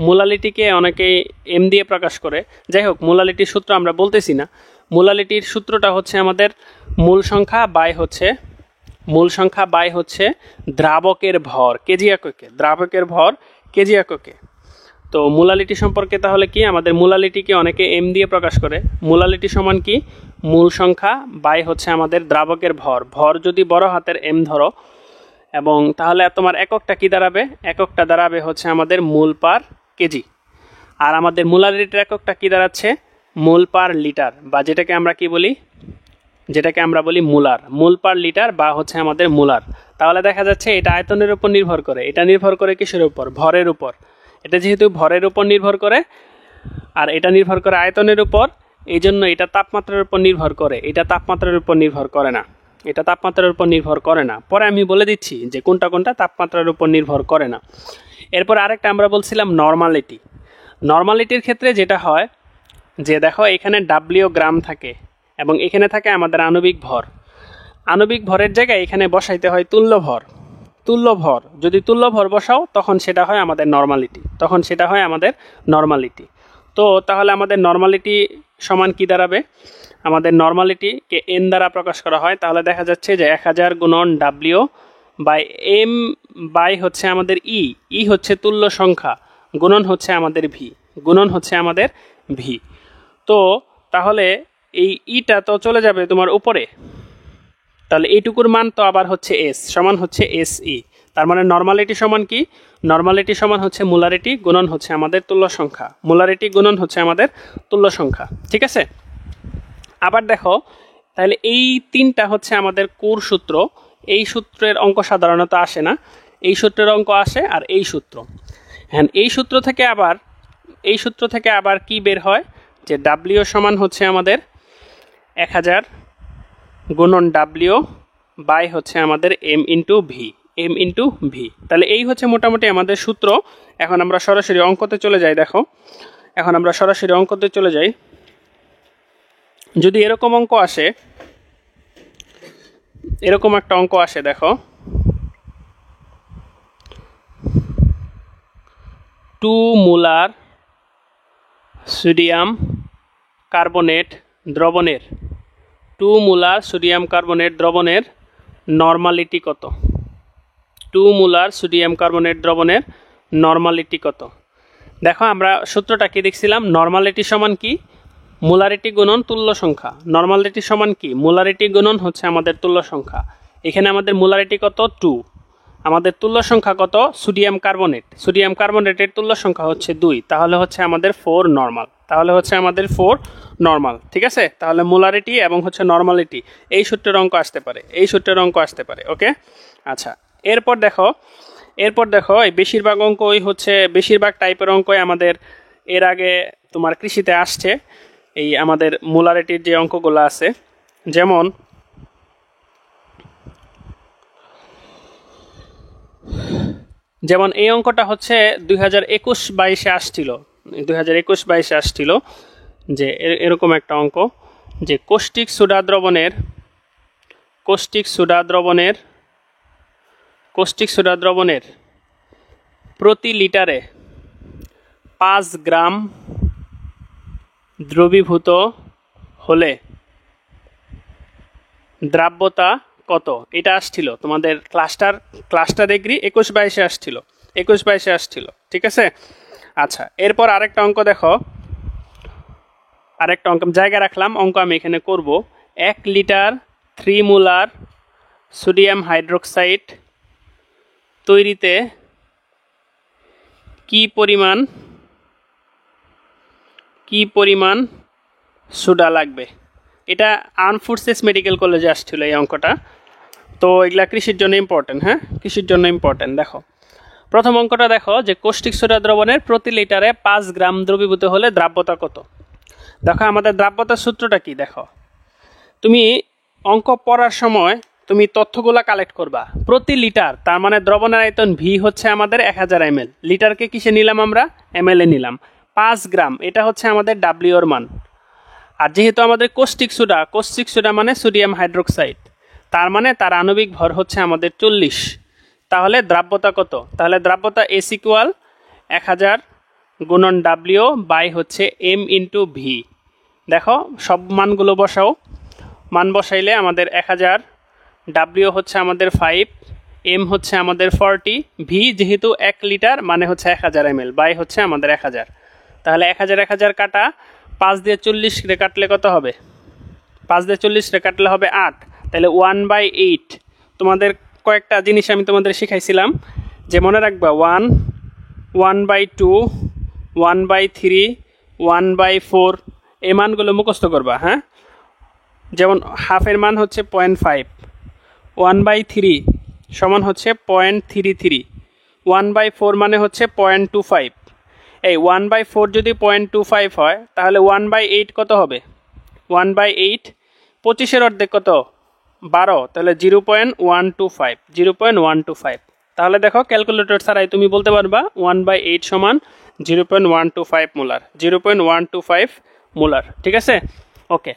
Speaker 1: মোলালিটিকে অনেকে এম দিয়ে প্রকাশ করে। যাই হোক, মোলালিটির সূত্র আমরা বলতেছি না। মোলালিটির সূত্রটা হচ্ছে আমাদের মূল সংখ্যা বাই হচ্ছে দ্রাবকের ভর কেজি এককে। দ্রাবকের ভর কেজি এককে। তো মোলালিটি সম্পর্কে তাহলে কি? আমাদের মোলালিটিকে অনেকে এম দিয়ে প্রকাশ করে। মোলালিটি সমান কি? মূল সংখ্যা বাই হচ্ছে আমাদের দ্রাবকের ভর। ভর যদি বড় হাতের এম ধরো, এবং তাহলে তোমার এককটা কি দাঁড়াবে? এককটা দাঁড়াবে হচ্ছে আমাদের মোল পার কেজি। আর আমাদের মোলারিটির এককটা কি দাঁড়াচ্ছে? মোল পার লিটার, বা যেটাকে আমরা কি বলি? যেটাকে আমরা বলি মোলার। মোল পার লিটার বা হচ্ছে আমাদের মোলার। তাহলে দেখা যাচ্ছে এটা আয়তনের উপর নির্ভর করে। এটা নির্ভর করে কিসের উপর? ভরের উপর। এটা যেহেতু ভরের উপর নির্ভর করে আর এটা নির্ভর করে আয়তনের উপর, এই জন্য এটা তাপমাত্রার উপর নির্ভর করে। এটা তাপমাত্রার উপর নির্ভর করে না। এটা তাপমাত্রার উপর নির্ভর করে না। পরে আমি বলে দিচ্ছি যে কোনটা কোনটা তাপমাত্রার উপর নির্ভর করে না। এরপর আরেকটা আমরা বলছিলাম নর্মালিটি। নর্মালিটির ক্ষেত্রে যেটা হয় যে দেখো এখানে ডাব্লিউ গ্রাম থাকে এবং এখানে থাকে আমাদের আণবিক ভর। আণবিক ভরের জায়গায় এখানে বসাইতে হয় তুল্য ভর। তুল্য ভর যদি তুল্য ভর বসাও তখন সেটা হয় আমাদের নর্মালিটি। তো তাহলে আমাদের নর্মালিটি সমান কি দাঁড়াবে? আমাদের নর্মালিটিকে এন দ্বারা প্রকাশ করা হয়। তাহলে দেখা যাচ্ছে যে 1000 গুণন ডাব্লিউ বাই এম বাই হচ্ছে আমাদের ই হচ্ছে তুল্য সংখ্যা, গুণন হচ্ছে আমাদের ভি। তো তাহলে এই ইটা তো চলে যাবে তোমার উপরে, তাহলে এইটুকুর মান তো আবার হচ্ছে এস সমান হচ্ছে এস ই। তার মানে নর্মালিটি সমান কি? নর্মালিটি সমান হচ্ছে মোলারিটি গুণন হচ্ছে আমাদের তুল্য সংখ্যা। মোলারিটি গুণন হচ্ছে আমাদের তুল্য সংখ্যা। ঠিক আছে? আবার দেখো, তাহলে এই তিনটা হচ্ছে আমাদের কোর সূত্র। এই সূত্রের অঙ্ক সাধারণত আসে না, এই সূত্রের অঙ্ক আসে আর এই সূত্র। হ্যাঁ, এই সূত্র থেকে আবার কি বের হয়? যে ডাব্লিউ সমান হচ্ছে আমাদের 1000 গুণন ডাব্লিউ বাই হচ্ছে আমাদের এম ইন্টু ভি। তাহলে এই হচ্ছে মোটামুটি আমাদের সূত্র। এখন আমরা সরাসরি অঙ্কতে চলে যাই। দেখো, এখন আমরা সরাসরি অঙ্কতে চলে যাই। যদি এরকম অঙ্ক আসে, এরকম একটা অঙ্ক আসে, দেখো 2 মোলার সোডিয়াম কার্বনেট দ্রবণের 2 মোলার সোডিয়াম কার্বনেট দ্রবণের নর্মালিটি কত? 2 মোলার সোডিয়াম কার্বনেট দ্রবণের নর্মালিটি কত? দেখো আমরা সূত্রটা কি দেখছিলাম? নর্মালিটি সমান কি? মোলারিটি গুণন তুল্য সংখ্যা। নর্মালিটি সমান কি? মোলারিটি গুণন হচ্ছে আমাদের তুল্য সংখ্যা। এখানে আমাদের মোলারিটি কত? 2। আমাদের তুল্য সংখ্যা কত? সোডিয়াম কার্বনেটের তুল্য সংখ্যা হচ্ছে 2। তাহলে হচ্ছে আমাদের 4 নর্মাল। ঠিক আছে? তাহলে মোলারিটি এবং হচ্ছে নর্মালিটি এই সূত্রের অঙ্ক আসতে পারে। ওকে, আচ্ছা। এরপর দেখো এই বেশিরভাগ টাইপের অঙ্কই আমাদের এর আগে তোমার কৃষিতে আসছে। এই আমাদের মোলারিটির যে অঙ্কগুলো আছে, যেমন যেমন এই অঙ্কটা হচ্ছে 2021-22 আসছিল, 2021-22 আসছিল যে এরকম একটা অঙ্ক যে কৌষ্টিক সোডা দ্রবণের প্রতি লিটারে 5 গ্রাম দ্রবীভূত হলে দ্রাব্যতা কত, এটা আসছিল তোমাদের ক্লাস্টার এগ্রি 21-22 আসছিল, ঠিক আছে। আচ্ছা, এরপর আরেকটা অঙ্ক দেখো, আরেকটা অঙ্ক জায়গা রাখলাম, অঙ্ক আমি এখানে করব। 1 লিটার 3 মোলার সোডিয়াম হাইড্রোক্সাইড তৈরিতে কি পরিমাণ সোডা লাগবে। এটা আর্মড ফোর্সেস মেডিকেল কলেজে আসছিল এই অঙ্কটা। তো এগুলা কৃষির জন্য ইম্পর্টেন্ট, হ্যাঁ, কৃষির জন্য ইম্পর্টেন্ট। দেখো প্রথম অঙ্কটা দেখো যে কৌষ্টিক সোডা দ্রবণের প্রতি লিটারে 5 গ্রাম দ্রবীভূত হলে দ্রাব্যতা কত। দেখো আমাদের দ্রাব্যতার সূত্রটা কি, দেখো তুমি অঙ্ক পড়ার সময় তুমি তথ্যগুলা কালেক্ট করবা। প্রতি লিটার তার মানে দ্রবণের আয়তন ভি হচ্ছে আমাদের 1000 ml, লিটারকে কিসে নিলাম আমরা, ml এ নিলাম। 5 গ্রাম এটা হচ্ছে আমাদের ডাব্লিউ এর মান। আর যেহেতু আমাদের কৌষ্টিক সোডা মানে সোডিয়াম হাইড্রোক্সাইড, তার মানে তার আণবিক ভর হচ্ছে আমাদের 40। তাহলে দ্রাব্যতা কত, তাহলে দ্রাব্যতা এস ইকুয়াল 1000 গুণন ডাব্লিউ বাই হচ্ছে এম ইন্টু ভি। দেখো সব মানগুলো বসাও, মান বসাইলে আমাদের 1000, ডাব্লিউ হচ্ছে আমাদের 5, এম হচ্ছে আমাদের 40, ভি যেহেতু 1 লিটার মানে হচ্ছে 1000 ml, বাই হচ্ছে আমাদের 1000। তাহলে 1000 কাটা 5 দিয়ে 40 রে কাটলে কত হবে, 5 দিয়ে 40 রে কাটলে হবে 8। তাহলে 1/8। তোমাদের কয়েকটা জিনিস আমি তোমাদের শিখাইছিলাম যে মনে রাখবা 1, 1/2, 1/3, 1/4 এই মানগুলো মুখস্থ করবা, হ্যাঁ। যেমন হাফের মান হচ্ছে 0.5, 1/3 সমান হচ্ছে 0.33, 1/4 মানে হচ্ছে 0.25। এই 1/4 যদি 0.25 হয় তাহলে 1/8 কত হবে, 1/8 25-এর অর্ধেক কত, 12, তাহলে 0.125। তাহলে দেখো ক্যালকুলেটর ছাড়াই তুমি বলতে পারবা 1/8 সমান 0.125 মোলার, 0.125 মোলার, ঠিক আছে। ওকে,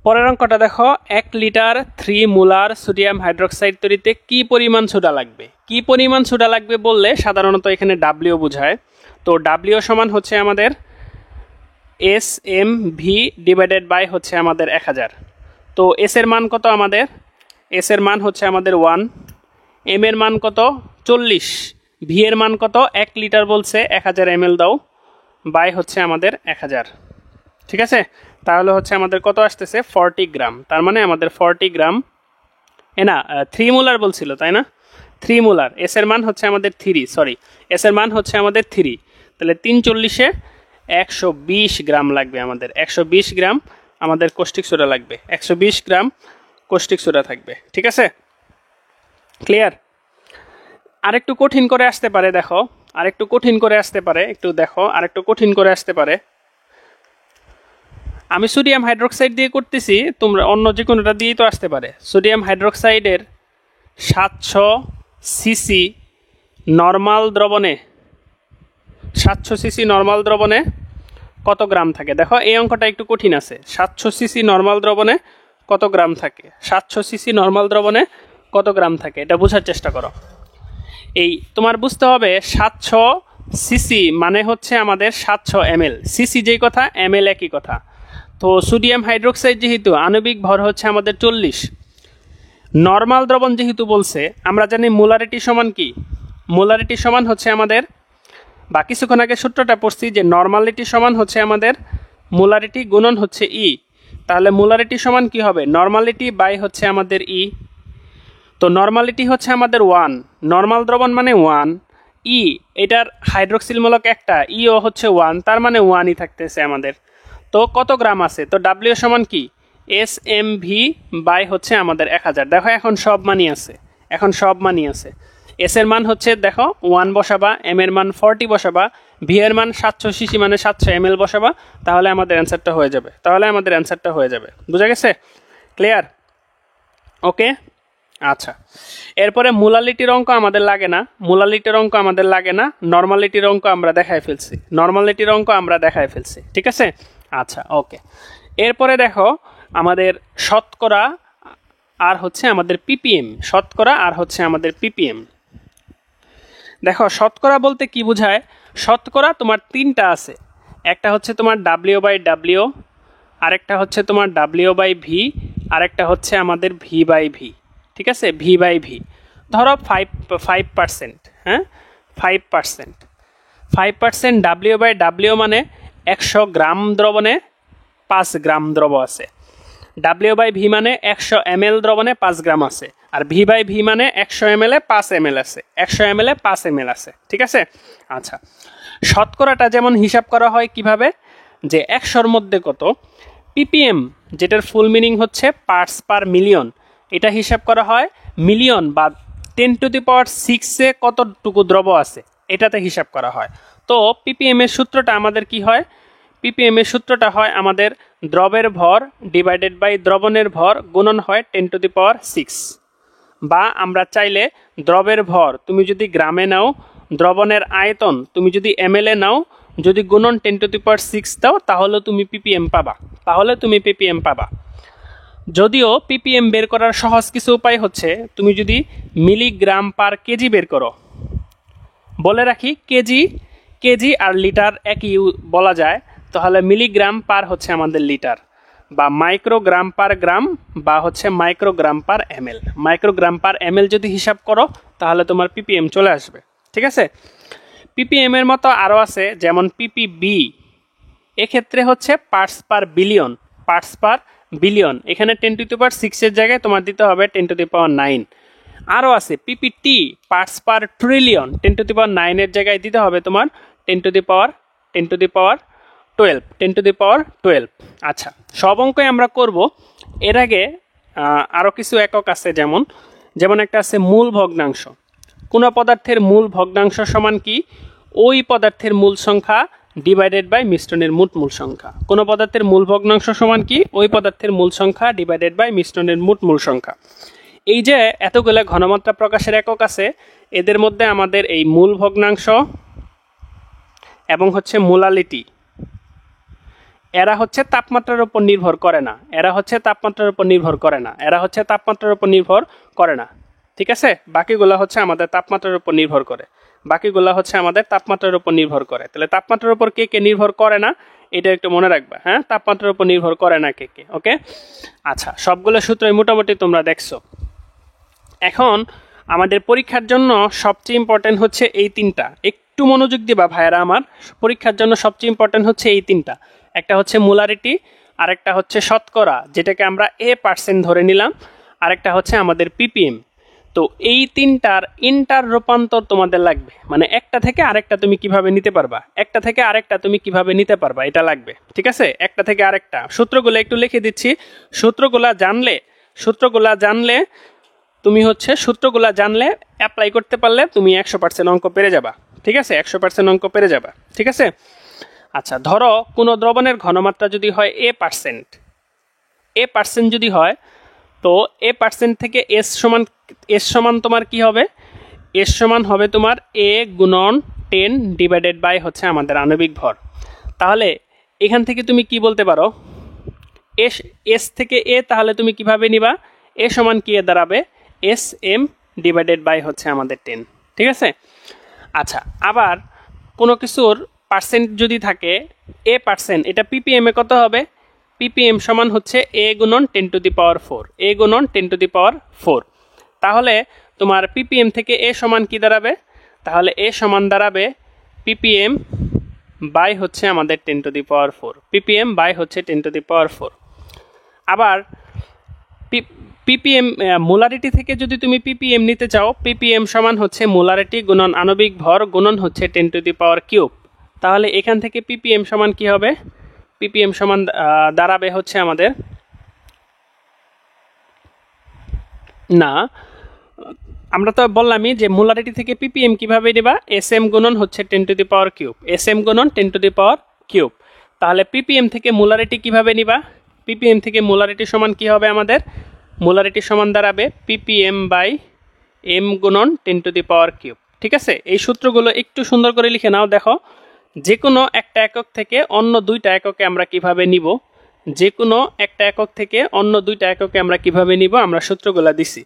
Speaker 1: পরের অঙ্কটা দেখো 1 লিটার 3 মোলার সোডিয়াম হাইড্রোক্সাইড তৈরিতে কি পরিমাণ সোডা লাগবে। কি পরিমাণ সোডা লাগবে বললে সাধারণত এখানে ডাব্লিউ বোঝায়। তো ডাব্লিউ সমান হচ্ছে আমাদের S M V divided by হচ্ছে আমাদের 1000। তো এস এর মান কত, আমাদের এস এর মান হচ্ছে আমাদের 1, এম এর মান কত 40, ভি এর মান কত 1 লিটার বলছে 1000 ml দাও, বাই হচ্ছে আমাদের 1000, ঠিক আছে। তাহলে হচ্ছে আমাদের কত আসতেছে 40 গ্রাম। তার মানে আমাদের 40 গ্রাম না 3 মোলার বলছিল তাই না, 3 মোলার। এস এর মান হচ্ছে আমাদের 3, সরি এস এর মান হচ্ছে আমাদের 3। তাহলে 3×40 120 গ্রাম লাগবে আমাদের, 120 গ্রাম আমাদের কৌষ্টিক সোডা লাগবে, 120 গ্রাম কৌষ্টিক সোডা থাকবে, ঠিক আছে, ক্লিয়ার। আরেকটু কঠিন করে আসতে পারে, দেখো আরেকটু কঠিন করে আসতে পারে, একটু দেখো আরেকটু কঠিন করে আসতে পারে। আমি সোডিয়াম হাইড্রোক্সাইড দিয়ে করতেছি, তোমরা অন্য যে কোনোটা দিয়েই তো আসতে পারে। সোডিয়াম হাইড্রোক্সাইডের 700 সিসি নর্মাল দ্রবণে 700 সিসি নর্মাল দ্রবণে কত গ্রাম থাকে। দেখো এই অঙ্কটা একটু কঠিন আছে। 700 সিসি নর্মাল দ্রবণে কত গ্রাম থাকে, 700 সিসি নর্মাল দ্রবণে কত গ্রাম থাকে, এটা বোঝার চেষ্টা করো। এই তোমার বুঝতে হবে 700 সিসি মানে হচ্ছে আমাদের 700 ml, সিসি যেই কথা ml একই কথা। তো সোডিয়াম হাইড্রোক্সাইড যেহেতু আণবিক ভর হচ্ছে আমাদের 40, নর্মাল দ্রবণ যেহেতু বলছে, আমরা জানি মোলারিটি সমান কি, মোলারিটি সমান হচ্ছে আমাদের, বা কিছুক্ষণ আগে সূত্রটা পড়ছি যে নর্মালিটি সমান হচ্ছে আমাদের মোলারিটি গুণন হচ্ছে ই। তাহলে মোলারিটি সমান কি হবে, নর্মালিটি বাই হচ্ছে আমাদের ই। তো নর্মালিটি হচ্ছে আমাদের 1, নর্মাল দ্রবণ মানে 1, ই এটার হাইড্রোক্সিল মূলক একটা, ইও হচ্ছে 1, তার মানে 1ই থাকতেছে আমাদের। তো কত গ্রাম আছে, তো ডাব্লিউ সমান কি এস এম ভি বাই হচ্ছে আমাদের 1000। দেখো এখন সব মানই আছে, এখন সব মানই আছে। এস এর মান হচ্ছে দেখো 1 বসাবা, এম এর মান 40 বসাবা, ভি এর মান 700 সিসি মানে 700 ml বসাবা, তাহলে আমাদের অ্যান্সারটা হয়ে যাবে, বুঝা গেছে, ক্লিয়ার, ওকে। আচ্ছা, এরপরে মোলালিটির অঙ্ক আমাদের লাগে না, নর্মালিটির অঙ্ক আমরা দেখায় ফেলছি, ঠিক আছে। আচ্ছা, ওকে। এরপরে দেখো আমাদের শতকরা আর হচ্ছে আমাদের পিপিএম। দেখো শতকরা বলতে কি বোঝায়? শতকরা তোমার তিনটা আছে, একটা হচ্ছে তোমার W/W, আরেকটা হচ্ছে তোমার W/V, আরেকটা হচ্ছে আমাদের V/V, ঠিক আছে, V/V। ধরো 5%, হ্যাঁ, 5% W/W মানে 100 গ্রাম দ্রবণে 5 গ্রাম দ্রব আছে, W/V মানে 100 ml দ্রবণে 5 গ্রাম আছে, আর V/V মানে 100 ml এ 5 ml আছে, 100 ml এ 5 ml আছে, ঠিক আছে। আচ্ছা, শতকরাটা যেমন হিসাব করা হয় কিভাবে, যে 100-র মধ্যে কত, পিপিএম যেটার ফুল মিনিং হচ্ছে পার্টস পার মিলিয়ন, এটা হিসাব করা হয় মিলিয়ন বা 10⁶ কতটুকু দ্রব আছে এটাতে হিসাব করা হয়। তো পিপিএম এর সূত্রটা আমাদের কি হয়? পিপিএম এর সূত্রটা হয় আমাদের দ্রবের ভর ডিভাইডেড বাই দ্রবণের ভর গুণন হয় 10⁶, বা আমরা চাইলে দ্রবের ভর তুমি যদি গ্রামে নাও, দ্রবণের আয়তন তুমি যদি ml এ নাও, যদি গুণন 10⁶ দাও তাহলে তুমি পিপিএম পাবা। যদিও পিপিএম বের করার সহজ কিছু উপায় হচ্ছে, তুমি যদি মিলিগ্রাম পার কেজি বের করো, বলে রাখি কেজি আর লিটার একই বলা যায়, তাহলে মিলিগ্রাম পার হচ্ছে আমাদের লিটার, বা মাইক্রোগ্রাম পার গ্রাম, বা হচ্ছে মাইক্রোগ্রাম পার ml যদি হিসাব করো তাহলে তোমার পিপিএম চলে আসবে, ঠিক আছে। পিপিএম এর মতো আরও আছে, যেমন পিপিবি, এক্ষেত্রে হচ্ছে পার্টস পার বিলিয়ন, এখানে 10⁶ এর জায়গায় তোমার দিতে হবে 10⁹। আরও আছে পিপিটি, পার্টস পার ট্রিলিয়ন, 10⁹ এর জায়গায় দিতে হবে তোমার 10⁻12। আচ্ছা, সব অঙ্কই আমরা করব। এর আগে আরও কিছু একক আছে, যেমন একটা আছে মূল ভগ্নাংশ। কোনো পদার্থের মূল ভগ্নাংশ সমান কি? ওই পদার্থের মূল সংখ্যা ডিভাইডেড বাই মিশ্রণের মোট মূল সংখ্যা। কোনো পদার্থের মূল ভগ্নাংশ সমান কি? ওই পদার্থের মূল সংখ্যা ডিভাইডেড বাই মিশ্রণের মোট মূল সংখ্যা। এই যে এতগুলো ঘনমাত্রা প্রকাশের একক আছে, এদের মধ্যে আমাদের এই মূল ভগ্নাংশ এবং হচ্ছে মোলালিটি, এরা হচ্ছে তাপমাত্রার উপর নির্ভর করে না, এরা হচ্ছে তাপমাত্রার উপর নির্ভর করে না, ঠিক আছে। বাকিগুলো হচ্ছে আমাদের তাপমাত্রার উপর নির্ভর করে, তাহলে তাপমাত্রার উপর কে কে নির্ভর করে না এটা একটু মনে রাখবা, হ্যাঁ, তাপমাত্রার উপর নির্ভর করে না কে, ওকে। আচ্ছা, সবগুলো সূত্রই মোটামুটি তোমরা দেখছো। এখন আমাদের পরীক্ষার জন্য সবচেয়ে ইম্পর্টেন্ট হচ্ছে এই তিনটা, একটু মনোযোগ দিবা ভাইয়েরা আমার। পরীক্ষার জন্য সবচেয়ে ইম্পর্টেন্ট হচ্ছে এই তিনটা, একটা হচ্ছে মোলারিটি, আরেকটা হচ্ছে শতকরা যেটাকে আমরা % ধরে নিলাম, আরেকটা হচ্ছে আমাদের পিপিএম। তো এই তিনটার ইন্টার রূপান্তর তোমাদের লাগবে, মানে একটা থেকে আরেকটা তুমি কিভাবে নিতে পারবা এটা লাগবে, ঠিক আছে। একটা থেকে আরেকটা সূত্রগুলো একটু লিখে দিচ্ছি। সূত্রগুলা জানলে তুমি হচ্ছে অ্যাপ্লাই করতে পারলে তুমি 100% অঙ্ক পেরে যাবা, ঠিক আছে, 100% অঙ্ক পেরে যাবা, ঠিক আছে। আচ্ছা, ধরো কোনো দ্রবণের ঘনমাত্রা যদি হয় A% যদি হয়, তো A% থেকে S সমান তোমার কি হবে? S সমান হবে তোমার A গুণন 10 ডিভাইডেড বাই হচ্ছে আমাদের আণবিক ভর। তাহলে এখান থেকে তুমি কি বলতে পারো? S থেকে A তাহলে তুমি কিভাবে নিবা? A সমান কি দাঁড়াবে? SM ডিভাইডেড বাই হচ্ছে আমাদের 10, ঠিক আছে। আচ্ছা, আবার কোনো কিছুর পার্সেন্ট যদি থাকে A%, এটা পিপিএম এ কত হবে? পিপিএম সমান হচ্ছে A গুণন 10⁴। তাহলে তোমার পিপিএম থেকে A সমান কি দাঁড়াবে? তাহলে A সমান দাঁড়াবে পিপিএম বাই হচ্ছে আমাদের 10⁴, পিপিএম বাই হচ্ছে 10⁴। আবার পিপিএম মোলারিটি থেকে যদি তুমি পিপিএম নিতে চাও, পিপিএম সমান হচ্ছে মোলারিটি গুণন আণবিক ভর গুণন হচ্ছে 10⁻³ তাহলে এখান থেকে পিপিএম সমান কি হবে? পিপিএম সমান দাঁড়াবে হচ্ছে আমাদের, না আমরা তো বললামই যে মোলারিটি থেকে পিপিএম কিভাবে নেবা? এসএম গুণন হচ্ছে 10⁻³, এসএম গুণন 10⁻³ তাহলে পিপিএম থেকে মোলারিটি কিভাবে নিবা? পিপিএম থেকে মোলারিটি সমান কি হবে আমাদের? মোলারিটি সমান দাঁড়াবে ppm বাই m গুণন 10⁻³ ঠিক আছে। এই সূত্রগুলো একটু সুন্দর করে লিখে নাও। দেখো যে কোনো একটা একক থেকে অন্য দুইটা এককে আমরা কিভাবে নিব, যে কোনো একটা একক থেকে অন্য দুইটা এককে আমরা কিভাবে নিব আমরা সূত্রগুলো দিছি।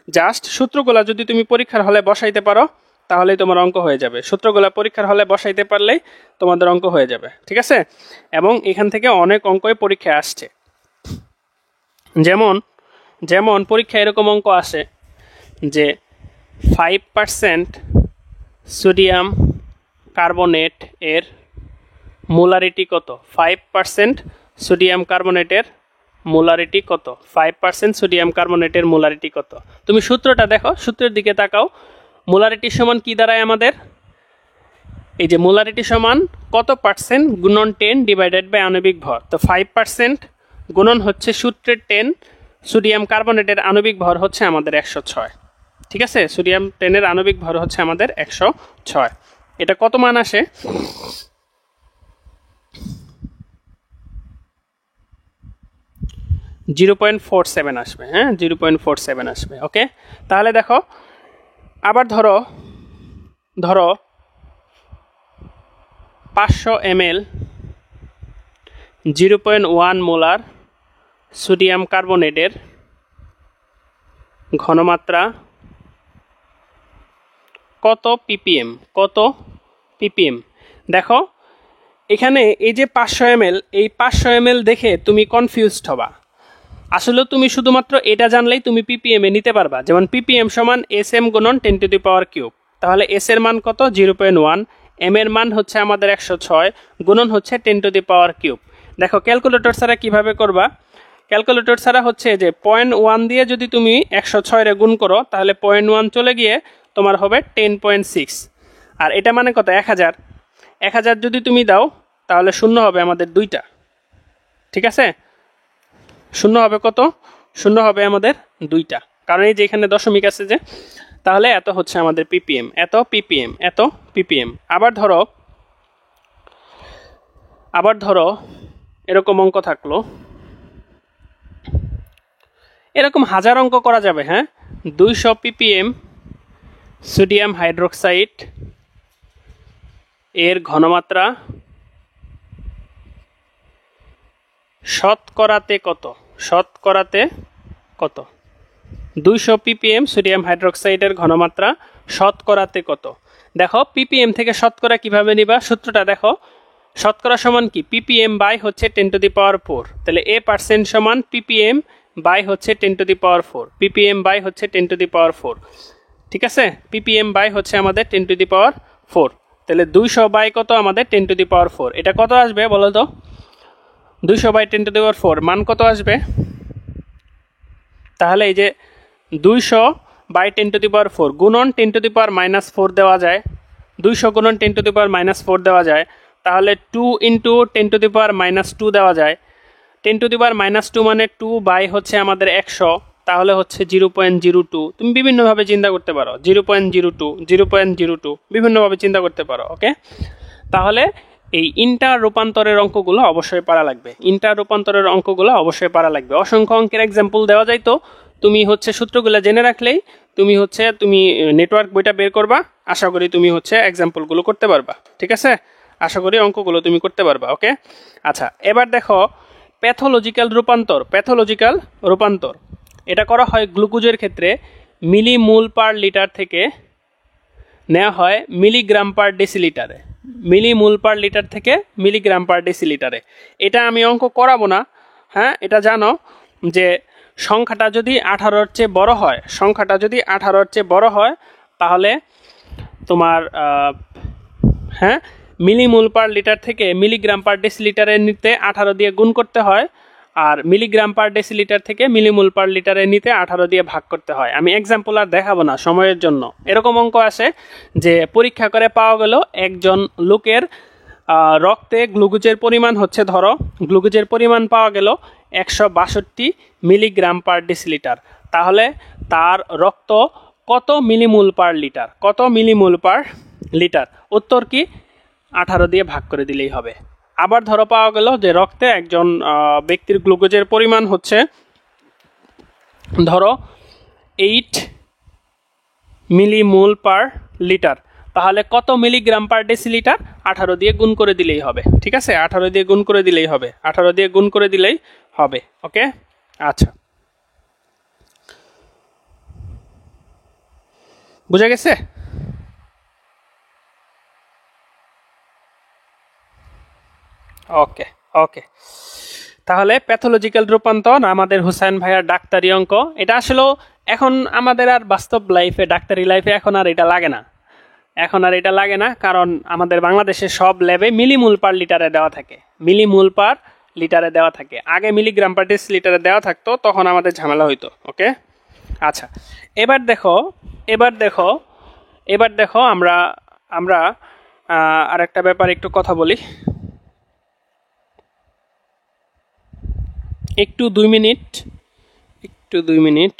Speaker 1: জাস্ট সূত্রগুলো যদি তুমি পরীক্ষার হলে বসাইতে পারো তাহলেই তোমার অঙ্ক হয়ে যাবে। সূত্রগুলো পরীক্ষার হলে বসাইতে পারলেই তোমাদের অঙ্ক হয়ে যাবে ঠিক আছে। এবং এখান থেকে অনেক অঙ্কই পরীক্ষায় আসছে। যেমন যেমন পরীক্ষায় এরকম অঙ্ক আসে যে 5% সোডিয়াম কার্বনেট এর মোলারিটি কত। 5% সোডিয়াম কার্বনেটের মোলারিটি কত। 5% সোডিয়াম কার্বনেটের মোলারিটি কত। তুমি সূত্রটা দেখো, সূত্রের দিকে তাকাও। মোলারিটি সমান কি দাঁড়ায় আমাদের, এই যে মোলারিটি সমান কত পার্সেন্ট গুণন 10 ডিভাইডেড বাই আণবিক ভর। তো 5% গুণন হচ্ছে সূত্রের 10, সোডিয়াম কার্বনেটের আণবিক ভর হচ্ছে আমাদের 106 ঠিক আছে। সোডিয়াম 10 আণবিক ভর হচ্ছে আমাদের 106। এটা কত মান আসে, 0.47 আসবে। হ্যাঁ 0.47 আসবে। ওকে, তাহলে দেখো আবার ধরো 500 ml 0.1 মোলার সোডিয়াম কার্বনেটের ঘনমাত্রা কত ppm, কত ppm। দেখো এখানে এই যে 500 ml, এই 500 ml দেখে তুমি কনফিউজড হবা। আসলে তুমি শুধুমাত্র এটা জানলেই তুমি ppm এ নিতে পারবা। যেমন ppm সমান sm গুণন 10⁻³ তাহলে s এর মান কত 0.1, m এর মান হচ্ছে আমাদের 106 গুণন হচ্ছে 10⁻³। দেখো ক্যালকুলেটর ছাড়া কিভাবে করবা, ক্যালকুলেটর ছাড়া হচ্ছে যে 0.1 দিয়ে যদি তুমি 106 রে গুণ করো তাহলে 0.1 চলে গিয়ে তোমার হবে 10.6, আর এটা মানে কত 1000। 1000 যদি তুমি দাও তাহলে শূন্য হবে আমাদের দুইটা ঠিক আছে। শূন্য হবে কত, শূন্য হবে আমাদের দুইটা, কারণ এই যে এখানে দশমিক আছে যে। তাহলে এত হচ্ছে আমাদের ppm, এত ppm, এত ppm। আবার ধরো এরকম অঙ্ক থাকলো, এরকম হাজার অঙ্ক করা যাবে। হ্যাঁ 200 ppm সোডিয়াম হাইড্রোক্সাইড এর ঘনমাত্রা শতকরাতে কত, শতকরাতে কত। 200 ppm সোডিয়াম হাইড্রোক্সাইডের ঘনমাত্রা শতকরাতে কত। দেখো ppm থেকে শতকরা কিভাবে নিবা, সূত্রটা দেখো। শতকরা সমান কি ppm বাই হচ্ছে 10⁻⁴, তাহলে a% সমান ppm বাই হচ্ছে 10⁻⁴, ppm বাই হচ্ছে 10⁻⁴। ঠিক আছে, ppm বাই হচ্ছে আমাদের 10⁻⁴। তাহলে 200 বাই কত আমাদের 10⁻⁴। এটা কত আসবে বলো তো, 200 বাই 10⁻⁴ মান কত আসবে। তাহলে এই যে 200 বাই 10⁻⁴ গুণন 10⁻⁻4 দেওয়া যায়, 200 গুণন 10⁻⁻4 দেওয়া যায়। তাহলে 2 ইন্টু 10⁻⁻2 দেওয়া যায়। 10⁻⁻2 মানে 2 বাই হচ্ছে আমাদের 100, তাহলে হচ্ছে 0.02। তুমি বিভিন্নভাবে চিন্তা করতে পারো, 0.02, 0.02 বিভিন্নভাবে চিন্তা করতে পারো। ওকে, তাহলে এই ইন্টার রূপান্তরের অঙ্কগুলো অবশ্যই পারা লাগবে, ইন্টার রূপান্তরের অঙ্কগুলো অবশ্যই পারা লাগবে। অসংখ্য অঙ্কের এক্সাম্পল দেওয়া যায়, তো তুমি হচ্ছে সূত্রগুলো জেনে রাখলেই তুমি নেটওয়ার্ক বইটা বের করবা, আশা করি তুমি হচ্ছে এক্সাম্পলগুলো করতে পারবা। ঠিক আছে, আশা করি অঙ্কগুলো তুমি করতে পারবা। ওকে, আচ্ছা এবার দেখো প্যাথোলজিক্যাল রূপান্তর। প্যাথোলজিক্যাল রূপান্তর এটা করা হয় গ্লুকোজের ক্ষেত্রে মিলিমোল পার লিটার থেকে নেওয়া হয় মিলিগ্রাম পার ডেসিলিটারে, মিলিমোল পার লিটার থেকে মিলিগ্রাম পার ডেসিলিটারে। এটা আমি অঙ্ক করাবো না। হ্যাঁ, এটা জানো যে সংখ্যাটা যদি 18-র চেয়ে বড় হয়, সংখ্যাটা যদি 18-র চেয়ে বড় হয় তাহলে তোমার হ্যাঁ মিলিমোল পার লিটার থেকে মিলিগ্রাম পার ডেসিলিটারে নিতে 18 দিয়ে গুণ করতে হয়, আর মিলিগ্রাম পার ডেসিলিটার থেকে মিলিমোল পার লিটারে নিতে 18 দিয়ে ভাগ করতে হয়। আমি এক্সাম্পল আর দেখাবো না সময়ের জন্য। এরকম অঙ্ক আসে যে পরীক্ষা করে পাওয়া গেল একজন লোকের রক্তে গ্লুকোজের পরিমাণ হচ্ছে, ধরো গ্লুকোজের পরিমাণ পাওয়া গেল 162 মিলিগ্রাম পার ডেসিলিটার। তাহলে তার রক্ত কত মিলিমোল পার লিটার, কত মিলিমোল পার লিটার? উত্তর কি 18 দিয়ে ভাগ করে দিলেই হবে। আবার ধরো পাওয়া গেল যে রক্তে একজন ব্যক্তির গ্লুকোজের পরিমাণ হচ্ছে ধরো 8 মিলিমোল পার লিটার, তাহলে কত মিলিগ্রাম পার ডেসিলিটার? 18 দিয়ে গুণ করে দিলেই হবে। ঠিক আছে, 18 দিয়ে গুণ করে দিলেই হবে, 18 দিয়ে গুণ করে দিলেই হবে। ওকে, আচ্ছা, বুঝা গেছে? ওকে ওকে, তাহলে প্যাথোলজিক্যাল রূপান্তর আমাদের হুসাইন ভাইয়ার ডাক্তারি অঙ্ক। এটা আসলে এখন আমাদের আর বাস্তব লাইফে, ডাক্তারি লাইফে এখন আর এটা লাগে না, এখন আর এটা লাগে না, কারণ আমাদের বাংলাদেশে সব ল্যাবে মিলিমোল পার লিটারে দেওয়া থাকে, মিলিমোল পার লিটারে দেওয়া থাকে। আগে মিলিগ্রাম পার ডেসিলিটারে দেওয়া থাকতো, তখন আমাদের ঝামেলা হইতো। ওকে, আচ্ছা, এবার দেখো, এবার দেখো, এবার দেখো আমরা আমরা আরেকটা ব্যাপার একটু কথা বলি। একটু 2 মিনিট, একটু 2 মিনিট,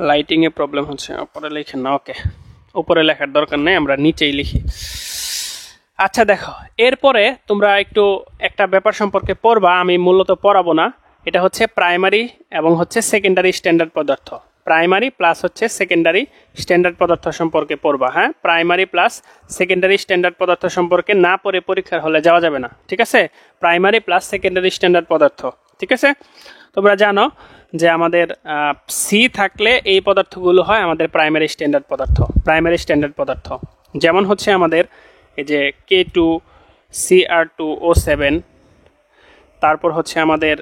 Speaker 1: লাইটিং এ প্রবলেম হচ্ছে, উপরে লিখেন না। ওকে, উপরে লেখার দরকার নেই, আমরা নিচেই লিখি। আচ্ছা দেখো, এরপরে তোমরা একটু একটা ব্যাপার সম্পর্কে পড়বা, আমি মূলত পড়াবো না। এটা হচ্ছে প্রাইমারি এবং হচ্ছে সেকেন্ডারি স্ট্যান্ডার্ড পদার্থ, প্রাইমারি প্লাস হচ্ছে সেকেন্ডারি স্ট্যান্ডার্ড পদার্থ সম্পর্কে পড়বা। হ্যাঁ, প্রাইমারি প্লাস সেকেন্ডারি স্ট্যান্ডার্ড পদার্থ সম্পর্কে না পড়ে পরীক্ষার হলে যাওয়া যাবে না। ঠিক আছে, প্রাইমারি প্লাস সেকেন্ডারি স্ট্যান্ডার্ড পদার্থ। ঠিক আছে, তোমরা জানো যে আমাদের সি থাকলে এই পদার্থগুলো হয় আমাদের প্রাইমারি স্ট্যান্ডার্ড পদার্থ, প্রাইমারি স্ট্যান্ডার্ড পদার্থ। যেমন হচ্ছে আমাদের এই যে K2CR2O7, তারপর হচ্ছে আমাদের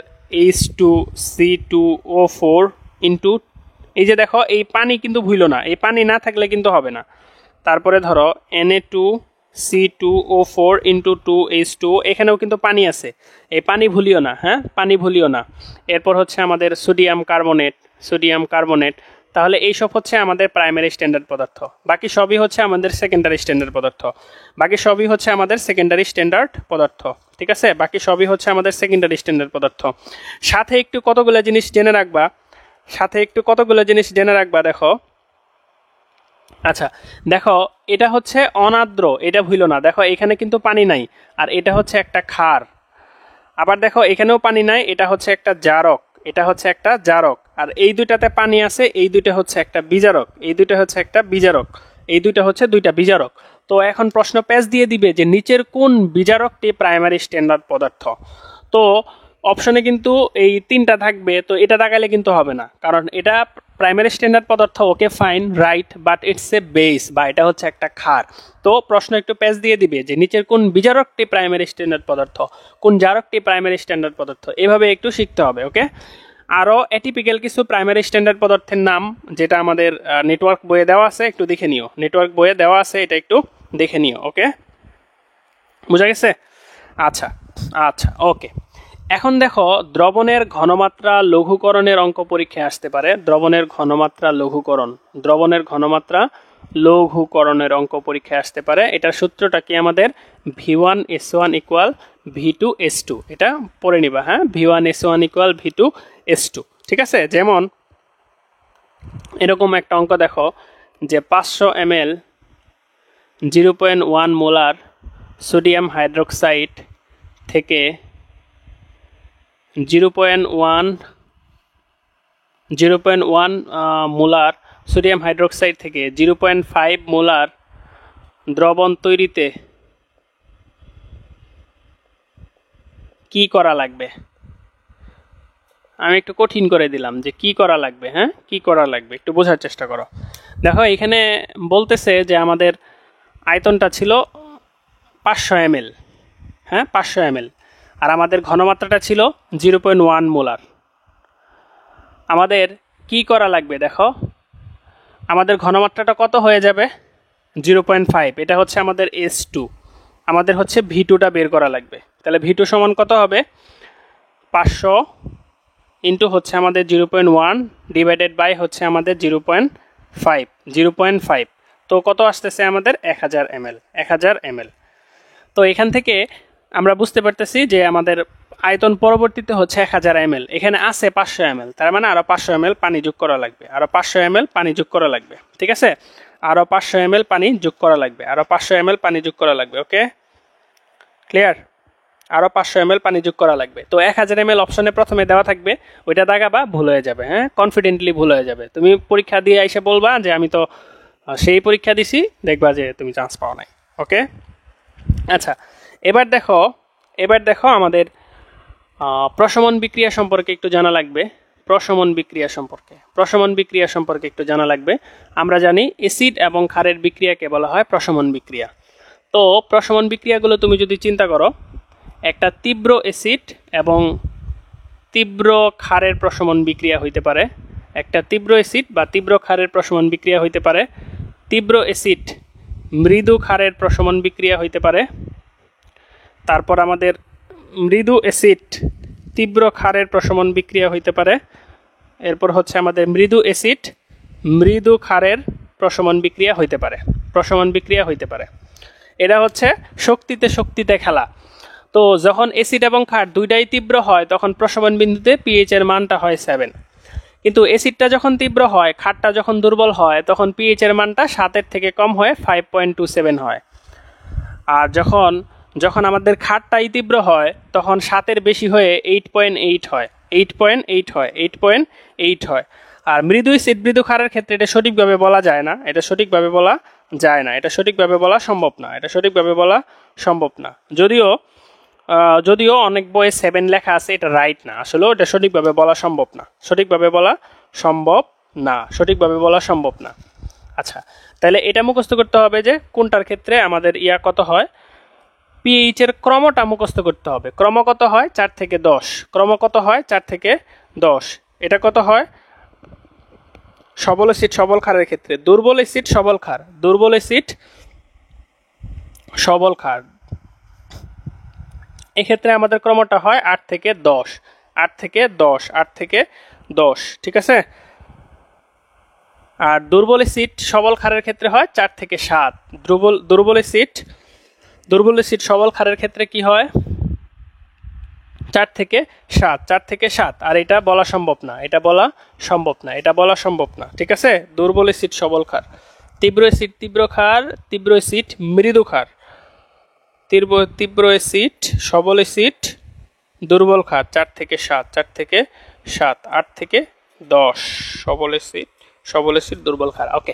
Speaker 1: H2C2O4 ইন্টু, এই যে দেখো এই পানি কিন্তু ভুলো না, এই পানি না থাকলে কিন্তু হবে না। তারপরে ধরো Na2C2O4 ইন্টু 2H2, এখানেও কিন্তু পানি আছে, এই পানি ভুলিও না। হ্যাঁ, পানি ভুলিও না। এরপর হচ্ছে আমাদের সোডিয়াম কার্বনেট, সোডিয়াম কার্বনেট। তাহলে এইসব হচ্ছে আমাদের প্রাইমারি স্ট্যান্ডার্ড পদার্থ, বাকি সবই হচ্ছে আমাদের সেকেন্ডারি স্ট্যান্ডার্ড পদার্থ, বাকি সবই হচ্ছে আমাদের সেকেন্ডারি স্ট্যান্ডার্ড পদার্থ। ঠিক আছে, বাকি সবই হচ্ছে আমাদের সেকেন্ডারি স্ট্যান্ডার্ড পদার্থ। সাথে একটু কতগুলো জিনিস জেনে রাখবা, সাথে একটু কতগুলো জিনিস জেনে রাখবা। দেখো, আচ্ছা দেখো, এটা হচ্ছে অনাদ্র, এটা ভুলো না। দেখো এখানে কিন্তু পানি নাই, আর এটা হচ্ছে একটা ক্ষার। আবার দেখো এখানেও পানি নাই, এটা হচ্ছে একটা জারক, এটা হচ্ছে একটা জারক। আর এই দুইটাতে পানি আছে, এই দুইটা হচ্ছে একটা বিজারক, এই দুইটা হচ্ছে একটা বিজারক, এই দুইটা হচ্ছে দুইটা বিজারক। তো এখন প্রশ্ন পেজ দিয়ে দিবে যে নিচের কোন বিজারকটি প্রাইমারি স্ট্যান্ডার্ড পদার্থ। তো অপশনে কিন্তু এই তিনটা থাকবে, তো এটা দেখালে কিন্তু হবে না, কারণ এটা প্রাইমারি স্ট্যান্ডার্ড পদার্থ। Okay fine, right, but it's a base, বা এটা হচ্ছে একটা ক্ষার। তো প্রশ্ন একটু পেজ দিয়ে দিবে যে নিচের কোন বিজারকটি প্রাইমারি স্ট্যান্ডার্ড পদার্থ, কোন জারকটি প্রাইমারি স্ট্যান্ডার্ড পদার্থ, এভাবে একটু শিখতে হবে। ওকে, আরও অ্যাটিপিক্যাল কিছু প্রাইমারি স্ট্যান্ডার্ড পদার্থের নাম, যেটা আমাদের নেটওয়ার্ক বইয়ে দেওয়া আছে, একটু দেখে নিও, নেটওয়ার্ক বইয়ে দেওয়া আছে, এটা একটু দেখে নিও। ওকে, বোঝা গেছে? আচ্ছা আচ্ছা, ওকে। এখন দেখো, দ্রবণের ঘনমাত্রা লঘুকরণের অঙ্ক পরীক্ষায় আসতে পারে। দ্রবণের ঘনমাত্রা লঘুকরণ, দ্রবণের ঘনমাত্রা লঘুকরণের অঙ্ক পরীক্ষায় আসতে পারে। এটার সূত্রটা কি আমাদের? V1S1 ইকুয়াল V2S2, এটা পড়ে নিবা। হ্যাঁ, V1S1 ইকুয়াল V2S2। ঠিক আছে, যেমন এরকম একটা অঙ্ক দেখো যে 500 ml 0.1 মোলার সোডিয়াম হাইড্রোক্সাইড থেকে 0.1 মোলার সোডিয়াম হাইড্রোক্সাইড থেকে 0.5 মোলার দ্রবণ তৈরিতে কি করা লাগবে? আমি একটু কঠিন করে দিলাম যে কি করা লাগবে। হ্যাঁ, কি করা লাগবে একটু বোঝার চেষ্টা করো। দেখো এখানে বলতেছে যে আমাদের আয়তনটা ছিল 500 ml। হ্যাঁ, 500 ml, আর আমাদের ঘনমাত্রাটা ছিল 0.1 মোলার। আমাদের কি করা লাগবে? দেখো আমাদের ঘনমাত্রাটা কত হয়ে যাবে? 0.5, এটা হচ্ছে আমাদের S2, আমাদের হচ্ছে V2টা বের করা লাগবে। তাহলে V2 সমান কত হবে? 500 ইন্টু হচ্ছে আমাদের 0.1 ডিভাইডেড বাই হচ্ছে আমাদের 0.5, তো কত আসতেছে আমাদের? 1000 ml, 1000 ml। তো এখান থেকে আমরা বুঝতে পারতেছি যে আমাদের আয়তন পরবর্তীতে হচ্ছে 1000 ml, এখানে আছে 500 ml, তার মানে আরো 500 ml পানি যোগ করা লাগবে, আরো 500 ml পানি যোগ করা লাগবে। ঠিক আছে, আরো 500 ml পানি যোগ করা লাগবে, আরো 500 ml পানি যোগ করা লাগবে। ওকে, ক্লিয়ার? আরও 500 ml পানি যোগ করা লাগবে। তো 1000 ml অপশনে প্রথমে দেওয়া থাকবে, ওইটা দাগাবা, ভুল হয়ে যাবে। হ্যাঁ, কনফিডেন্টলি ভুল হয়ে যাবে। তুমি পরীক্ষা দিয়ে এসে বলবা যে আমি তো সেই পরীক্ষা দিছি, দেখবা যে তুমি চান্স পাও নাই। ওকে, আচ্ছা, এবার দেখো আমাদের প্রশমন বিক্রিয়া সম্পর্কে একটু জানা লাগবে। প্রশমন বিক্রিয়া সম্পর্কে একটু জানা লাগবে। আমরা জানি অ্যাসিড এবং ক্ষারের বিক্রিয়াকে বলা হয় প্রশমন বিক্রিয়া। তো প্রশমন বিক্রিয়াগুলো তুমি যদি চিন্তা করো, একটা তীব্র অ্যাসিড এবং তীব্র ক্ষারের প্রশমন বিক্রিয়া হইতে পারে, একটা তীব্র অ্যাসিড বা তীব্র ক্ষারের প্রশমন বিক্রিয়া হইতে পারে, তীব্র অ্যাসিড মৃদু ক্ষারের প্রশমন বিক্রিয়া হইতে পারে, তারপর আমাদের মৃদু অ্যাসিড তীব্র ক্ষারের প্রশমন বিক্রিয়া হইতে পারে, এরপর হচ্ছে আমাদের মৃদু অ্যাসিড মৃদু ক্ষারের প্রশমন বিক্রিয়া হইতে পারে। এটা হচ্ছে শক্তিতে খেলা। তো যখন অ্যাসিড এবং ক্ষার দুইটাই তীব্র হয় তখন প্রশমন বিন্দুতে পিএইচ এর মানটা হয় 7, কিন্তু অ্যাসিডটা যখন তীব্র হয়, ক্ষারটা যখন দুর্বল হয়, তখন পিএইচ এর মানটা 7-এর থেকে কম হয়ে 5.27 হয়। আর যখন আমাদের ক্ষারটাই তীব্র হয় তখন 7-এর বেশি হয়ে 8.8 হয়। আর মৃদু অ্যাসিড মৃদু ক্ষারের ক্ষেত্রে এটা সঠিকভাবে বলা যায় না, এটা সঠিকভাবে বলা সম্ভব না। যদিও অনেক বইয়ে 7 লেখা আছে, এটা রাইট না, আসলে এটা সঠিকভাবে বলা সম্ভব না। আচ্ছা, তাহলে এটা মুখস্থ করতে হবে যে কোনটার ক্ষেত্রে আমাদের কত হয়, পিএইচ এর ক্রমটা মুখস্থ করতে হবে। ক্রম কত হয়? 4 থেকে 10। এটা কত হয় সবল অ্যাসিড সবল ক্ষারের ক্ষেত্রে? দুর্বল অ্যাসিড সবল ক্ষার এক্ষেত্রে আমাদের ক্রমটা হয় 8 থেকে 10। ঠিক আছে? আর দুর্বল অ্যাসিড সবল ক্ষারের ক্ষেত্রে হয় 4 থেকে 7। দুর্বল অ্যাসিড সবল ক্ষারের ক্ষেত্রে কি হয়? 4 থেকে 7। আর এটা বলা সম্ভব না। ঠিক আছে? দুর্বল অ্যাসিড সবল ক্ষার, তীব্র অ্যাসিড তীব্র ক্ষার, তীব্র অ্যাসিড মৃদু ক্ষার, তীব্র অ্যাসিড সবল অ্যাসিড দুর্বল ক্ষার 4 থেকে 7, 8 থেকে 10 সবল অ্যাসিড দুর্বল ক্ষার। ওকে,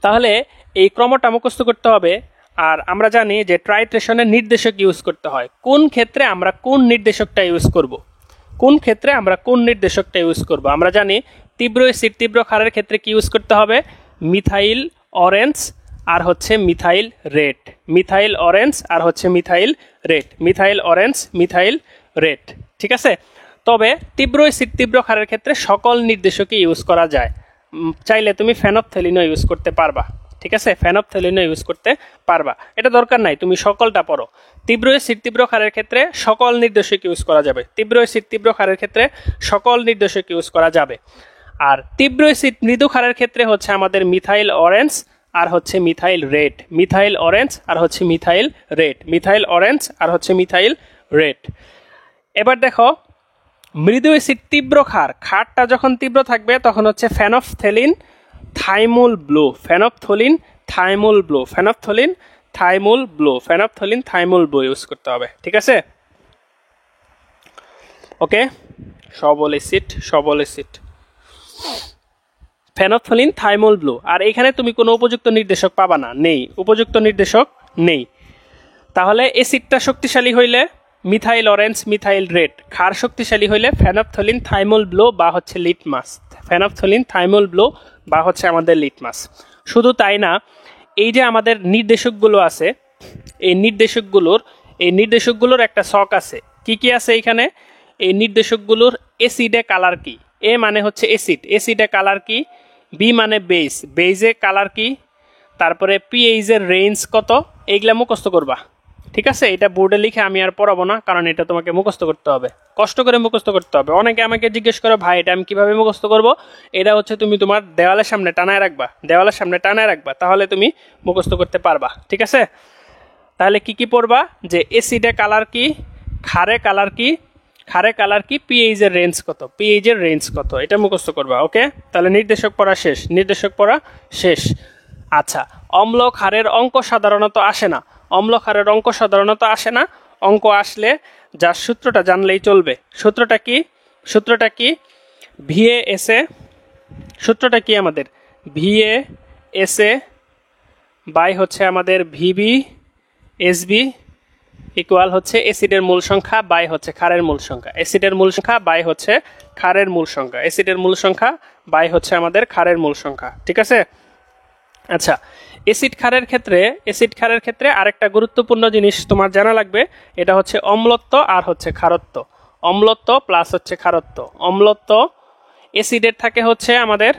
Speaker 1: তাহলে এই ক্রমটা মুখস্থ করতে হবে। আর আমরা জানি যে ট্রাইট্রেশনের নির্দেশক ইউজ করতে হয়। কোন ক্ষেত্রে আমরা কোন নির্দেশকটা ইউজ করব? আমরা জানি তীব্র অ্যাসিড তীব্র ক্ষারের ক্ষেত্রে কি ইউজ করতে হবে? মিথাইল অরেঞ্জ আর হচ্ছে মিথাইল রেড। ঠিক আছে? তবে তীব্র অ্যাসিড তীব্র ক্ষারের ক্ষেত্রে সকল নির্দেশকই ইউজ করা যায়। চাইলে তুমি ফেনফথ্যালিনও ইউজ করতে পারবা। ঠিক আছে? ফেনফথ্যালিনও ইউজ করতে পারবা, এটা দরকার নাই, তুমি সকলটা পড়ো। তীব্র অ্যাসিড তীব্র ক্ষারের ক্ষেত্রে সকল নির্দেশক ইউজ করা যাবে। আর তীব্র অ্যাসিড মৃদু ক্ষারের ক্ষেত্রে হচ্ছে আমাদের মিথাইল অরেঞ্জ আর হচ্ছে মিথাইল রেড। এবার দেখো, মৃদু অ্যাসিড তীব্র ক্ষারটা যখন তীব্র থাকবে তখন হচ্ছে ফেনফথ্যালিন থাইমুল ব্লু ইউজ করতে হবে। ঠিক আছে? ওকে, সবল অ্যাসিড ফেনফথ্যালিন থাইমুল ব্লু। আর এখানে তুমি কোনো উপযুক্ত নির্দেশক পাবা না, নেই। তাহলে অ্যাসিডটা শক্তিশালী হইলে মিথাইল অরেঞ্জ মিথাইল রেড, ক্ষার শক্তিশালী হইলে ফেনফথ্যালিন থাইমুল ব্লু বা হচ্ছে লিটমাস। শুধু তাই না, এই যে আমাদের নির্দেশকগুলো আছে, এই নির্দেশকগুলোর একটা ছক আছে। কি আছে এখানে? এই নির্দেশকগুলোর অ্যাসিডে কালার কি? এ মানে হচ্ছে অ্যাসিডে কালার কি? বি মানে বেজে কালার কি? তারপরে পিএইচ এর রেঞ্জ কত? এইগুলা মুখস্থ করবা। ঠিক আছে? এটা বোর্ডে লিখে আমি আর পড়াবো না, কারণ এটা তোমাকে মুখস্থ করতে হবে, কষ্ট করে মুখস্থ করতে হবে। অনেকে আমাকে জিজ্ঞেস করে, ভাই এটা আমি কিভাবে মুখস্থ করব? এটা হচ্ছে তুমি তোমার দেওয়ালের সামনে টানায় রাখবা, তাহলে তুমি মুখস্থ করতে পারবা। ঠিক আছে? তাহলে কি পড়বা? যে অ্যাসিডে কালার কি, ক্ষারে কালার কি, পিএইচ এর রেঞ্জ কত, এটা মুখস্থ করবা। ওকে, তাহলে নির্দেশক পড়া শেষ। আচ্ছা, অম্ল ক্ষারের অঙ্ক সাধারণত আসে না। অম্ল ক্ষারের অঙ্ক সাধারণত আসে না, অঙ্ক আসলে যার সূত্রটা জানলেই চলবে। সূত্রটা কি VASA, সূত্রটা কি আমাদের VASA বাই হচ্ছে আমাদের VBSB ইকুয়াল হচ্ছে অ্যাসিডের মূল সংখ্যা বাই হচ্ছে ক্ষারের মূল সংখ্যা, অ্যাসিডের মূল সংখ্যা বাই হচ্ছে ক্ষারের মূল সংখ্যা, অ্যাসিডের মূল সংখ্যা বাই হচ্ছে আমাদের ক্ষারের মূল সংখ্যা। ঠিক আছে? আচ্ছা, অ্যাসিড ক্ষারের ক্ষেত্রে আরেকটা গুরুত্বপূর্ণ জিনিস তোমার জানা লাগবে, এটা হচ্ছে অম্লত্ব আর হচ্ছে ক্ষারত্ব। অম্লত্ব প্লাস হচ্ছে ক্ষারত্ব। অম্লত্ব অ্যাসিডের থাকে হচ্ছে আমাদের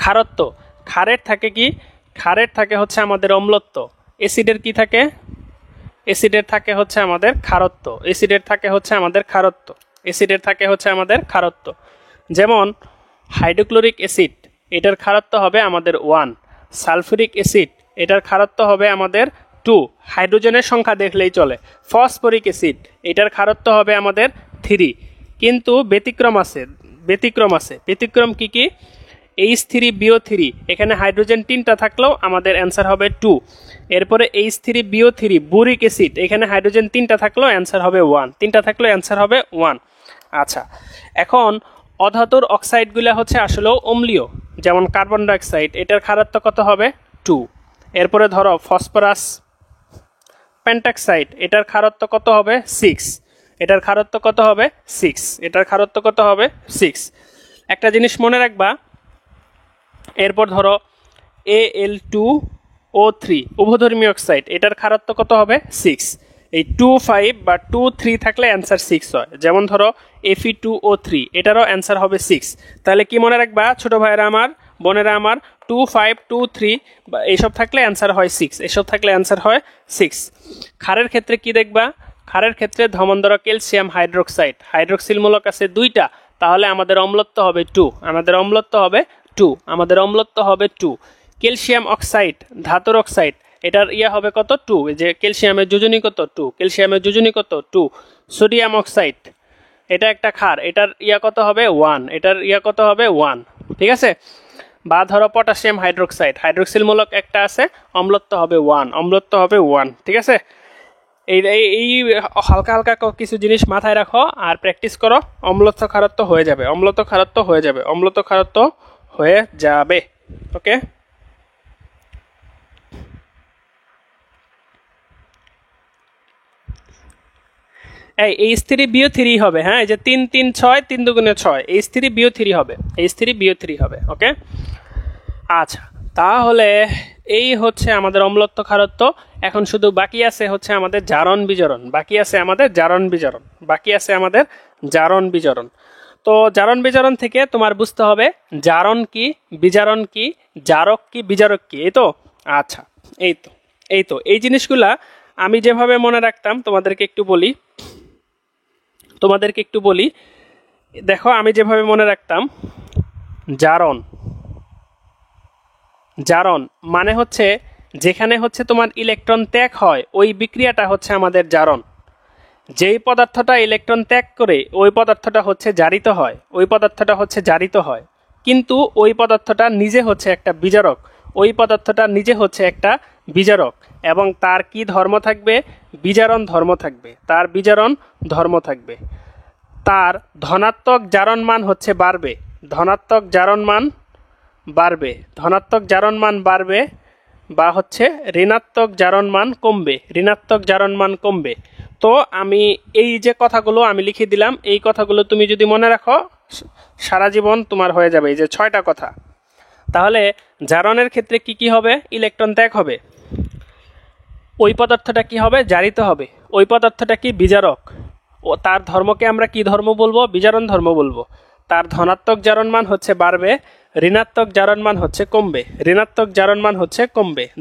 Speaker 1: ক্ষারত্ব, ক্ষারের থাকে হচ্ছে আমাদের অম্লত্ব। অ্যাসিডের কি থাকে? অ্যাসিডের থাকে হচ্ছে আমাদের ক্ষারত্ব। যেমন হাইড্রোক্লোরিক অ্যাসিড, এটার ক্ষারত্ব হবে আমাদের 1। সালফিউরিক অ্যাসিড, এটার ক্ষারত্ব হবে আমাদের 2, হাইড্রোজেনের সংখ্যা দেখলেই চলে। ফসফরিক অ্যাসিড, এটার ক্ষারত্ব হবে আমাদের 3। কিন্তু ব্যতিক্রম আছে। ব্যতিক্রম কি? H3BO3, এখানে হাইড্রোজেন 3টা থাকলেও আমাদের অ্যান্সার হবে 2। এরপরে H3BO3 বোরিক অ্যাসিড, এখানে হাইড্রোজেন 3টা থাকলেও অ্যান্সার হবে 1। আচ্ছা, এখন অধাতুর অক্সাইডগুলো হচ্ছে আসলেও অম্লীয়, যেমন কার্বন ডাইঅক্সাইড, এটার ক্ষারত্ব কত হবে? 2। এরপরে ধরো ফসফরাস পেন্টাক্সাইড, এটার ক্ষারত্ব কত হবে? 6। এটার ক্ষারত্ব কত হবে? 6। একটা জিনিস মনে রাখবা, এরপর ধরো Al2O3 উভধর্মী অক্সাইড, এটার ক্ষারত্ব কত হবে? 6। এই 2,5 বা 2,3 থাকলে অ্যান্সার 6 হয়। যেমন ধরো Fe2O3, এটারও অ্যান্সার হবে 6। তাহলে কি মনে রাখবা ছোট ভাইয়েরা আমার, বোনেরা আমার, 2,5, 2,3 বা এইসব থাকলে অ্যান্সার হয় 6। ক্ষারের ক্ষেত্রে কি দেখবা? ক্ষারের ক্ষেত্রে ধমন্দর ক্যালসিয়াম হাইড্রোক্সাইড, হাইড্রোক্সিল মূলক আছে 2টা, তাহলে আমাদের অম্লত্ব হবে 2। ক্যালসিয়াম অক্সাইড, ধাতুর অক্সাইড, এটার হবে কত? 2। যে ক্যালসিয়ামের যোজনী কত? 2। সোডিয়াম অক্সাইড, এটা একটা ক্ষার, এটার কত হবে? 1। ঠিক আছে? বা ধরো পটাশিয়াম হাইড্রোক্সাইড, হাইড্রোক্সিল মূলক একটা আছে, অম্লত্ব হবে 1। ঠিক আছে? এই হালকা হালকা কিছু জিনিস মাথায় রাখো আর প্র্যাকটিস করো, অম্লত্ব ক্ষারত্ব হয়ে যাবে। ওকে, এই H3BO3 হবে। হ্যাঁ, এই যে 3 3 6 3 দুগুণে 6, H3BO3 হবে। ওকে, আচ্ছা, তাহলে এই হচ্ছে আমাদের অম্লত্ব ক্ষারত্ব। এখন শুধু বাকি আছে হচ্ছে আমাদের জারণ বিজারণ। তো জারণ বিজারণ থেকে তোমার বুঝতে হবে জারণ কি, বিজারণ কি, জারক কি, বিজারক কি। আচ্ছা, এই জিনিসগুলা আমি যেভাবে মনে রাখতাম তোমাদেরকে একটু বলি। দেখো, আমি যেভাবে মনে রাখতাম, জারণ মানে হচ্ছে যেখানে হচ্ছে তোমার ইলেকট্রন ত্যাগ হয়, ওই বিক্রিয়াটা হচ্ছে আমাদের জারণ। যেই পদার্থটা ইলেকট্রন ত্যাগ করে ওই পদার্থটা হচ্ছে জারিত হয়, কিন্তু ওই পদার্থটা নিজে হচ্ছে একটা বিজারক। এবং তার কি ধর্ম থাকবে? বিজারণ ধর্ম থাকবে। তার ধনাত্মক জারণ মান হচ্ছে ধনাত্মক জারণ মান বাড়বে বা হচ্ছে ঋণাত্মক জারণ মান কমবে। তো আমি এই যে কথাগুলো আমি লিখে দিলাম, এই কথাগুলো তুমি যদি মনে রাখো সারা জীবন তোমার হয়ে যাবে, এই যে 6টা কথা। তাহলে জারণের ক্ষেত্রে কি হবে? ইলেকট্রন ত্যাগ হবে, ওই পদার্থটা কি হবে? জারিত হবে। ওই পদার্থটা কি? বিজারক। ও তার ধর্মকে আমরা কি ধর্ম বলবো? বিজারণ ধর্ম বলবো। তার ধনাত্মক জারণ মান হচ্ছে বাড়বে, ঋণাত্মক জারণ মান হচ্ছে কমবে।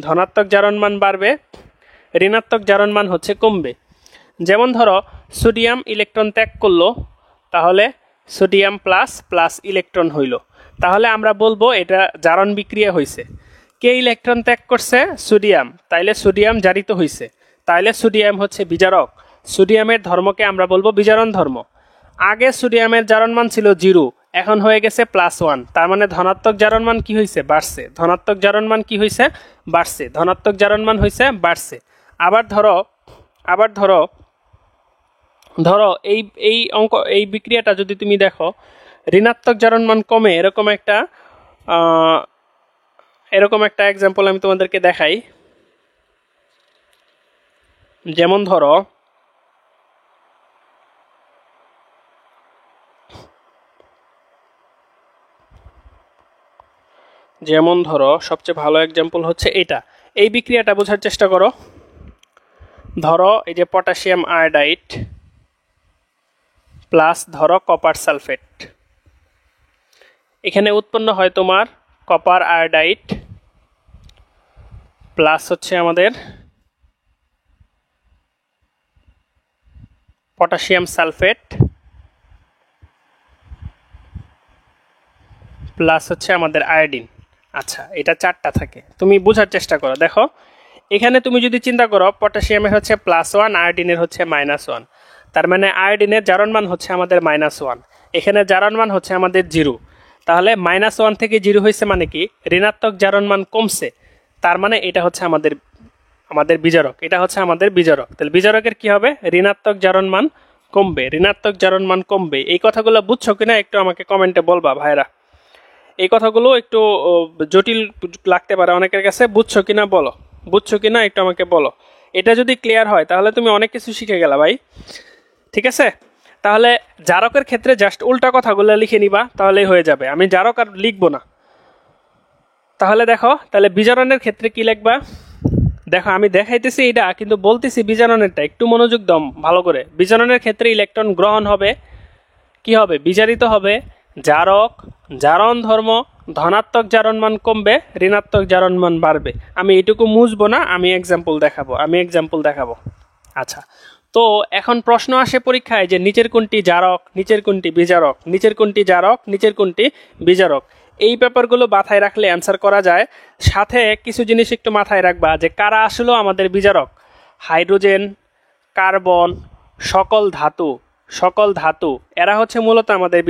Speaker 1: ধনাত্মক জারণ মান বাড়বে, ঋণাত্মক জারণ মান হচ্ছে কমবে। যেমন ধরো সোডিয়াম ইলেকট্রন ত্যাগ করলো, তাহলে সোডিয়াম প্লাস ইলেকট্রন হইল, তাহলে আমরা বলবো এটা জারণ বিক্রিয়া হয়েছে। কে ইলেকট্রন ত্যাগ করছে? সোডিয়াম, তাইলে সোডিয়াম জারিত হয়েছে, তাইলে সোডিয়াম হচ্ছে বিজারক। সোডিয়ামের ধর্মকে আমরা বলবো বিজারণ ধর্ম। আগে সোডিয়ামের জারণ মান ছিল 0, এখন হয়ে গেছে +1, তার মানে ধনাত্মক জারণ মান কি হয়েছে? বাড়ছে। ধনাত্মক জারণ মান কি হয়েছে? বাড়ছে। ধনাত্মক জারণ মান হয়েছে বাড়ছে। আবার ধরো এই এই অঙ্ক এই বিক্রিয়াটা যদি তুমি দেখো, ঋণাত্মক জারণ মান কমে, এরকম একটা এক্সাম্পল আমি তোমাদেরকে দেখাই। যেমন ধরো সবচেয়ে ভালো এক্সাম্পল হচ্ছে এটা। এই বিক্রিয়াটা বোঝার চেষ্টা করো। ধরো এই যে পটাশিয়াম আয়োডাইড প্লাস ধরো কপার সালফেট, এখানে উৎপন্ন হয় তোমার কপার আয়োডাইড প্লাস হচ্ছে আমাদের পটাশিয়াম সালফেট প্লাস হচ্ছে আমাদের আয়োডিন। আচ্ছা, এটা 4টা থাকে। তুমি বোঝার চেষ্টা করো। দেখো এখানে তুমি যদি চিন্তা করো, পটাশিয়ামের হচ্ছে +1, আয়োডিনের হচ্ছে -1, তার মানে আয়োডিনের জারণ মান হচ্ছে আমাদের -1, এখানে জারণ মান হচ্ছে আমাদের 0। তাহলে -1 থেকে 0 হয়েছে মানে কি? ঋণাত্মক জারণ মান কমছে, তার মানে এটা হচ্ছে আমাদের বিজারক। এটা হচ্ছে আমাদের বিজারক। তাহলে বিজারকের কি হবে? ঋণাত্মক জারণ মান কমবে। ঋণাত্মক জারণ মান কমবে। এই কথাগুলো বুঝছো কিনা একটু আমাকে কমেন্টে বলবা ভাইরা। এই কথাগুলো একটু জটিল লাগতে পারে অনেকের কাছে, বুঝছো কিনা বলো, বুঝছো কিনা একটু আমাকে বলো। এটা যদি ক্লিয়ার হয় তাহলে তুমি অনেক কিছু শিখে গেলা ভাই। ঠিক আছে, তাহলে জারকের ক্ষেত্রে জাস্ট উল্টা কথাগুলো লিখে নিবা, তাহলেই হয়ে যাবে। আমি জারক আর লিখবো না। তাহলে দেখো, তাহলে বিজারণের ক্ষেত্রে কি লিখবা? দেখো আমি দেখাইতেছি এটা, কিন্তু বলতেছি বিজারণেরটা, একটু মনোযোগ দাও ভালো করে। বিজারণের ক্ষেত্রে ইলেকট্রন গ্রহণ হবে, কি হবে? বিজারিত হবে। জারক, জারণ ধর্ম, ধনাত্মক জারণ মান কমবে, ঋণাত্মক জারণ মান বাড়বে। আমি এটুকু মুছবো না, আমি এক্সাম্পল দেখাবো। আচ্ছা, তো এখন প্রশ্ন আসে পরীক্ষায় যে নিচের কোনটি জারক, নিচের কোনটি বিজারক, নিচের কোনটি জারক, নিচের কোনটি বিজারক। এই ব্যাপারগুলো মাথায় রাখলে অ্যান্সার করা যায়। সাথে কিছু জিনিস একটু মাথায় রাখবা, যে কারা আসলেও আমাদের বিজারক। হাইড্রোজেন, কার্বন, সকল ধাতু এরা হচ্ছে মূলত আমাদের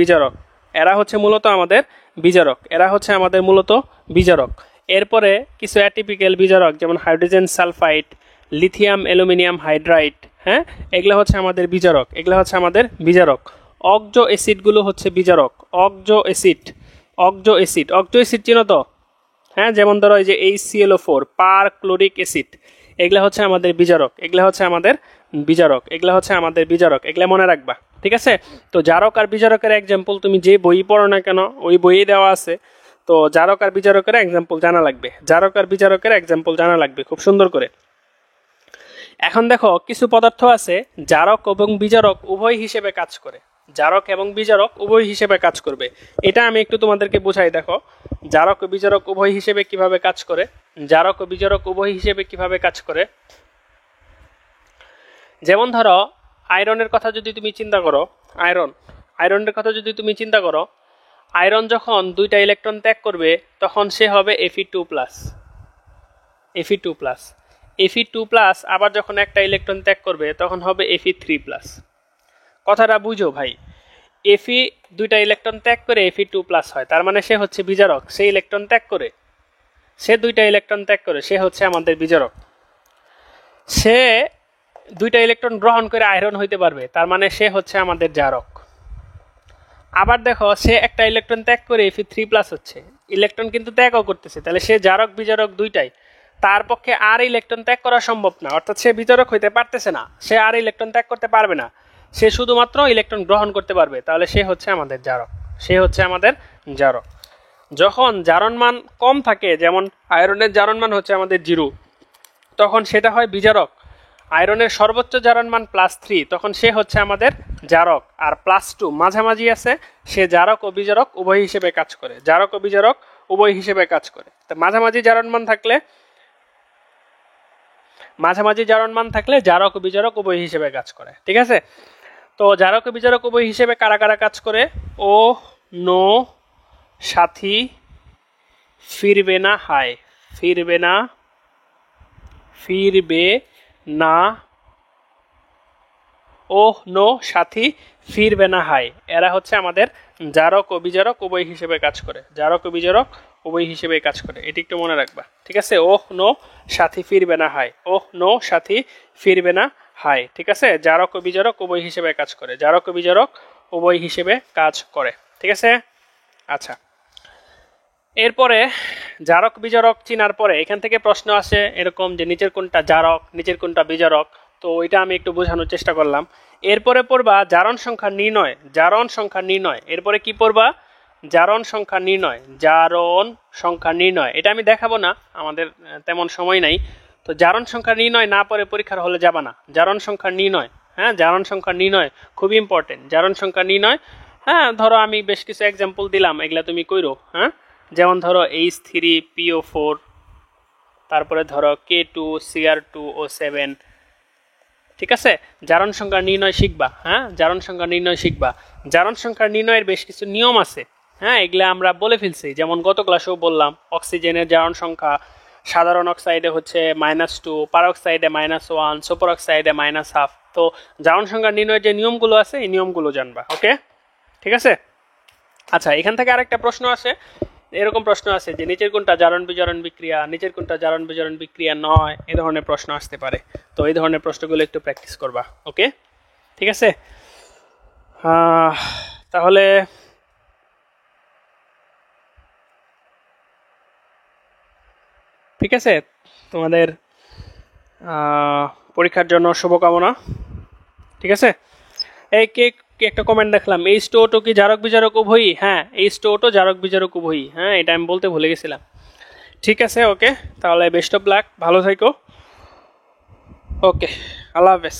Speaker 1: বিজারক। এরপরে কিছু অ্যাটিপিক্যাল বিজারক, যেমন hydrogen sulphide, lithium aluminium hydride, হ্যাঁ, এগুলো হচ্ছে আমাদের বিজারক। অক্সো অ্যাসিডগুলো হচ্ছে বিজারক। অক্সো অ্যাসিড চিনো তো? হ্যাঁ, যেমন ধরো এই যে HClO4, পার ক্লোরিক অ্যাসিড, এগুলা হচ্ছে আমাদের বিজারক। এগুলা মনে রাখবা। ঠিক আছে, তো জারক আর বিজারকের এক্সাম্পল তুমি যে বই পড়ো না কেন, ওই বইয়ে দেওয়া আছে। তো জারক আর বিজারকের এক্সাম্পল জানা লাগবে খুব সুন্দর করে। এখন দেখো, কিছু পদার্থ আছে জারক এবং বিজারক উভয় হিসেবে কাজ করে। এটা আমি একটু তোমাদেরকে বোঝাই। দেখো, জারক ও বিজারক উভয় হিসেবে কিভাবে কাজ করে। যেমন ধরো আয়রনের কথা যদি তুমি চিন্তা করো, আয়রন যখন 2টা ইলেকট্রন ত্যাগ করবে তখন সে হবে Fe2+, আবার যখন একটা ইলেকট্রন ত্যাগ করবে তখন হবে Fe3+। কথাটা বুঝো ভাই, Fe 2টা ইলেকট্রন ত্যাগ করে Fe2+ হয়, তার মানে সে হচ্ছে বিজারক। সে 2টা ইলেকট্রন ত্যাগ করে, সে হচ্ছে আমাদের বিজারক। সে 2টা ইলেকট্রন গ্রহণ করে আয়রন হইতে পারবে, তার মানে সে হচ্ছে আমাদের জারক। আবার দেখো, সে একটা ইলেকট্রন ত্যাগ করে Fe3+ হচ্ছে, ইলেকট্রন কিন্তু ত্যাগও করতেছে, তাহলে সে জারক বিজারক দুইটাই। তার পক্ষে আর ইলেকট্রন ত্যাগ করা সম্ভব না, অর্থাৎ সে বিজারক হইতে পারতেছে না, সে আর ইলেকট্রন ত্যাগ করতে পারবে না, সে শুধুমাত্র ইলেকট্রন গ্রহণ করতে পারবে, তাহলে সে হচ্ছে আমাদের জারক। যখন জারণ মান কম থাকে, যেমন আয়রনের জারণ মান হচ্ছে আমাদের 0, তখন সেটা হয় বিজারক। আয়রনের সর্বোচ্চ জারণ মান +3, তখন সে হচ্ছে আমাদের জারক। আর +2 মাঝামাঝি আছে, সে জারক ও বিজারক উভয় হিসেবে কাজ করে। তো মাঝামাঝি জারণ মান থাকলে জারক ও বিজারক উভয় হিসেবে কাজ করে। ঠিক আছে, তো জারক ও বিজারক উভয় হিসেবে কারা কারা কাজ করে? ও নো সাথী, ফিরবে না ওহ নো সাথী ফিরবে না হায়, এরা হচ্ছে আমাদের জারক ও বিজারক উভয় হিসেবে কাজ করে, জারক ও বিজারক উভয় হিসেবে কাজ করে, এটি একটু মনে রাখবা। ঠিক আছে, ওহ নো সাথী ফিরবে না হায়, ওহ নো সাথী ফিরবে না হায়। ঠিক আছে, জারক ও বিজারক উভয় হিসেবে কাজ করে, জারক ও বিজারক উভয় হিসেবে কাজ করে। ঠিক আছে, আচ্ছা। এরপরে জারক বিজারক চিনার পরে এখান থেকে প্রশ্ন আসে এরকম যে নিচের কোনটা জারক, নিচের কোনটা বিজারক। তো এটা আমি একটু বোঝানোর চেষ্টা করলাম। এরপরে পড়বা জারণ সংখ্যা নির্ণয়, জারণ সংখ্যা নির্ণয়। এরপরে কি পড়বা? জারণ সংখ্যা নির্ণয়, জারণ সংখ্যা নির্ণয়। এটা আমি দেখাবো না, আমাদের তেমন সময় নাই। তো জারণ সংখ্যা নির্ণয় না পড়ে পরীক্ষার হলে যাবা না। জারণ সংখ্যা নির্ণয়, হ্যাঁ, জারণ সংখ্যা নির্ণয় খুবই ইম্পর্টেন্ট। জারণ সংখ্যা নির্ণয়, হ্যাঁ, ধরো আমি বেশ কিছু এক্সাম্পল দিলাম, এগুলা তুমি কইরো। হ্যাঁ, যেমন ধরো H3PO4, তারপরে ধরো K2CR2O7। ঠিক আছে, জারণ সংখ্যা নির্ণয় শিখবা। হ্যাঁ, জারণ সংখ্যা নির্ণয় শিখবা। জারণ সংখ্যা নির্ণয়ের বেশ কিছু নিয়ম আছে, হ্যাঁ, এগুলা আমরা বলে ফেলছি। যেমন গত ক্লাসেও বললাম, অক্সিজেনের জারণ সংখ্যা সাধারণ অক্সাইডে হচ্ছে -2, পারঅক্সাইডে -1, সুপার অক্সাইডে -1/2। তো জারণ সংখ্যা নির্ণয়ের যে নিয়মগুলো আছে এই নিয়মগুলো জানবা। ওকে, ঠিক আছে। আচ্ছা, এখান থেকে আরেকটা প্রশ্ন আসে, এরকম প্রশ্ন আছে যে নিচের কোনটা জারণ বিজারণ বিক্রিয়া, নিচের কোনটা জারণ বিজারণ বিক্রিয়া নয়, এই ধরনের প্রশ্ন আসতে পারে। তো এই ধরনের প্রশ্নগুলো একটু প্র্যাকটিস করবা। ওকে, ঠিক আছে। তাহলে ঠিক আছে, তোমাদের পরীক্ষার জন্য শুভকামনা। ঠিক আছে, এই কে একটা কমেন্ট দেখলাম, H2O2 কি জারক বিজারক উভয়ই? হ্যাঁ, H2O2 জারক বিজারক উভয়ই। হ্যাঁ, এটা আমি বলতে ভুলে গেছিলাম। ঠিক আছে, ওকে, তাহলে বেস্ট অফ লাক, ভালো থাকো। ওকে, আল্লাহ হাফেজ।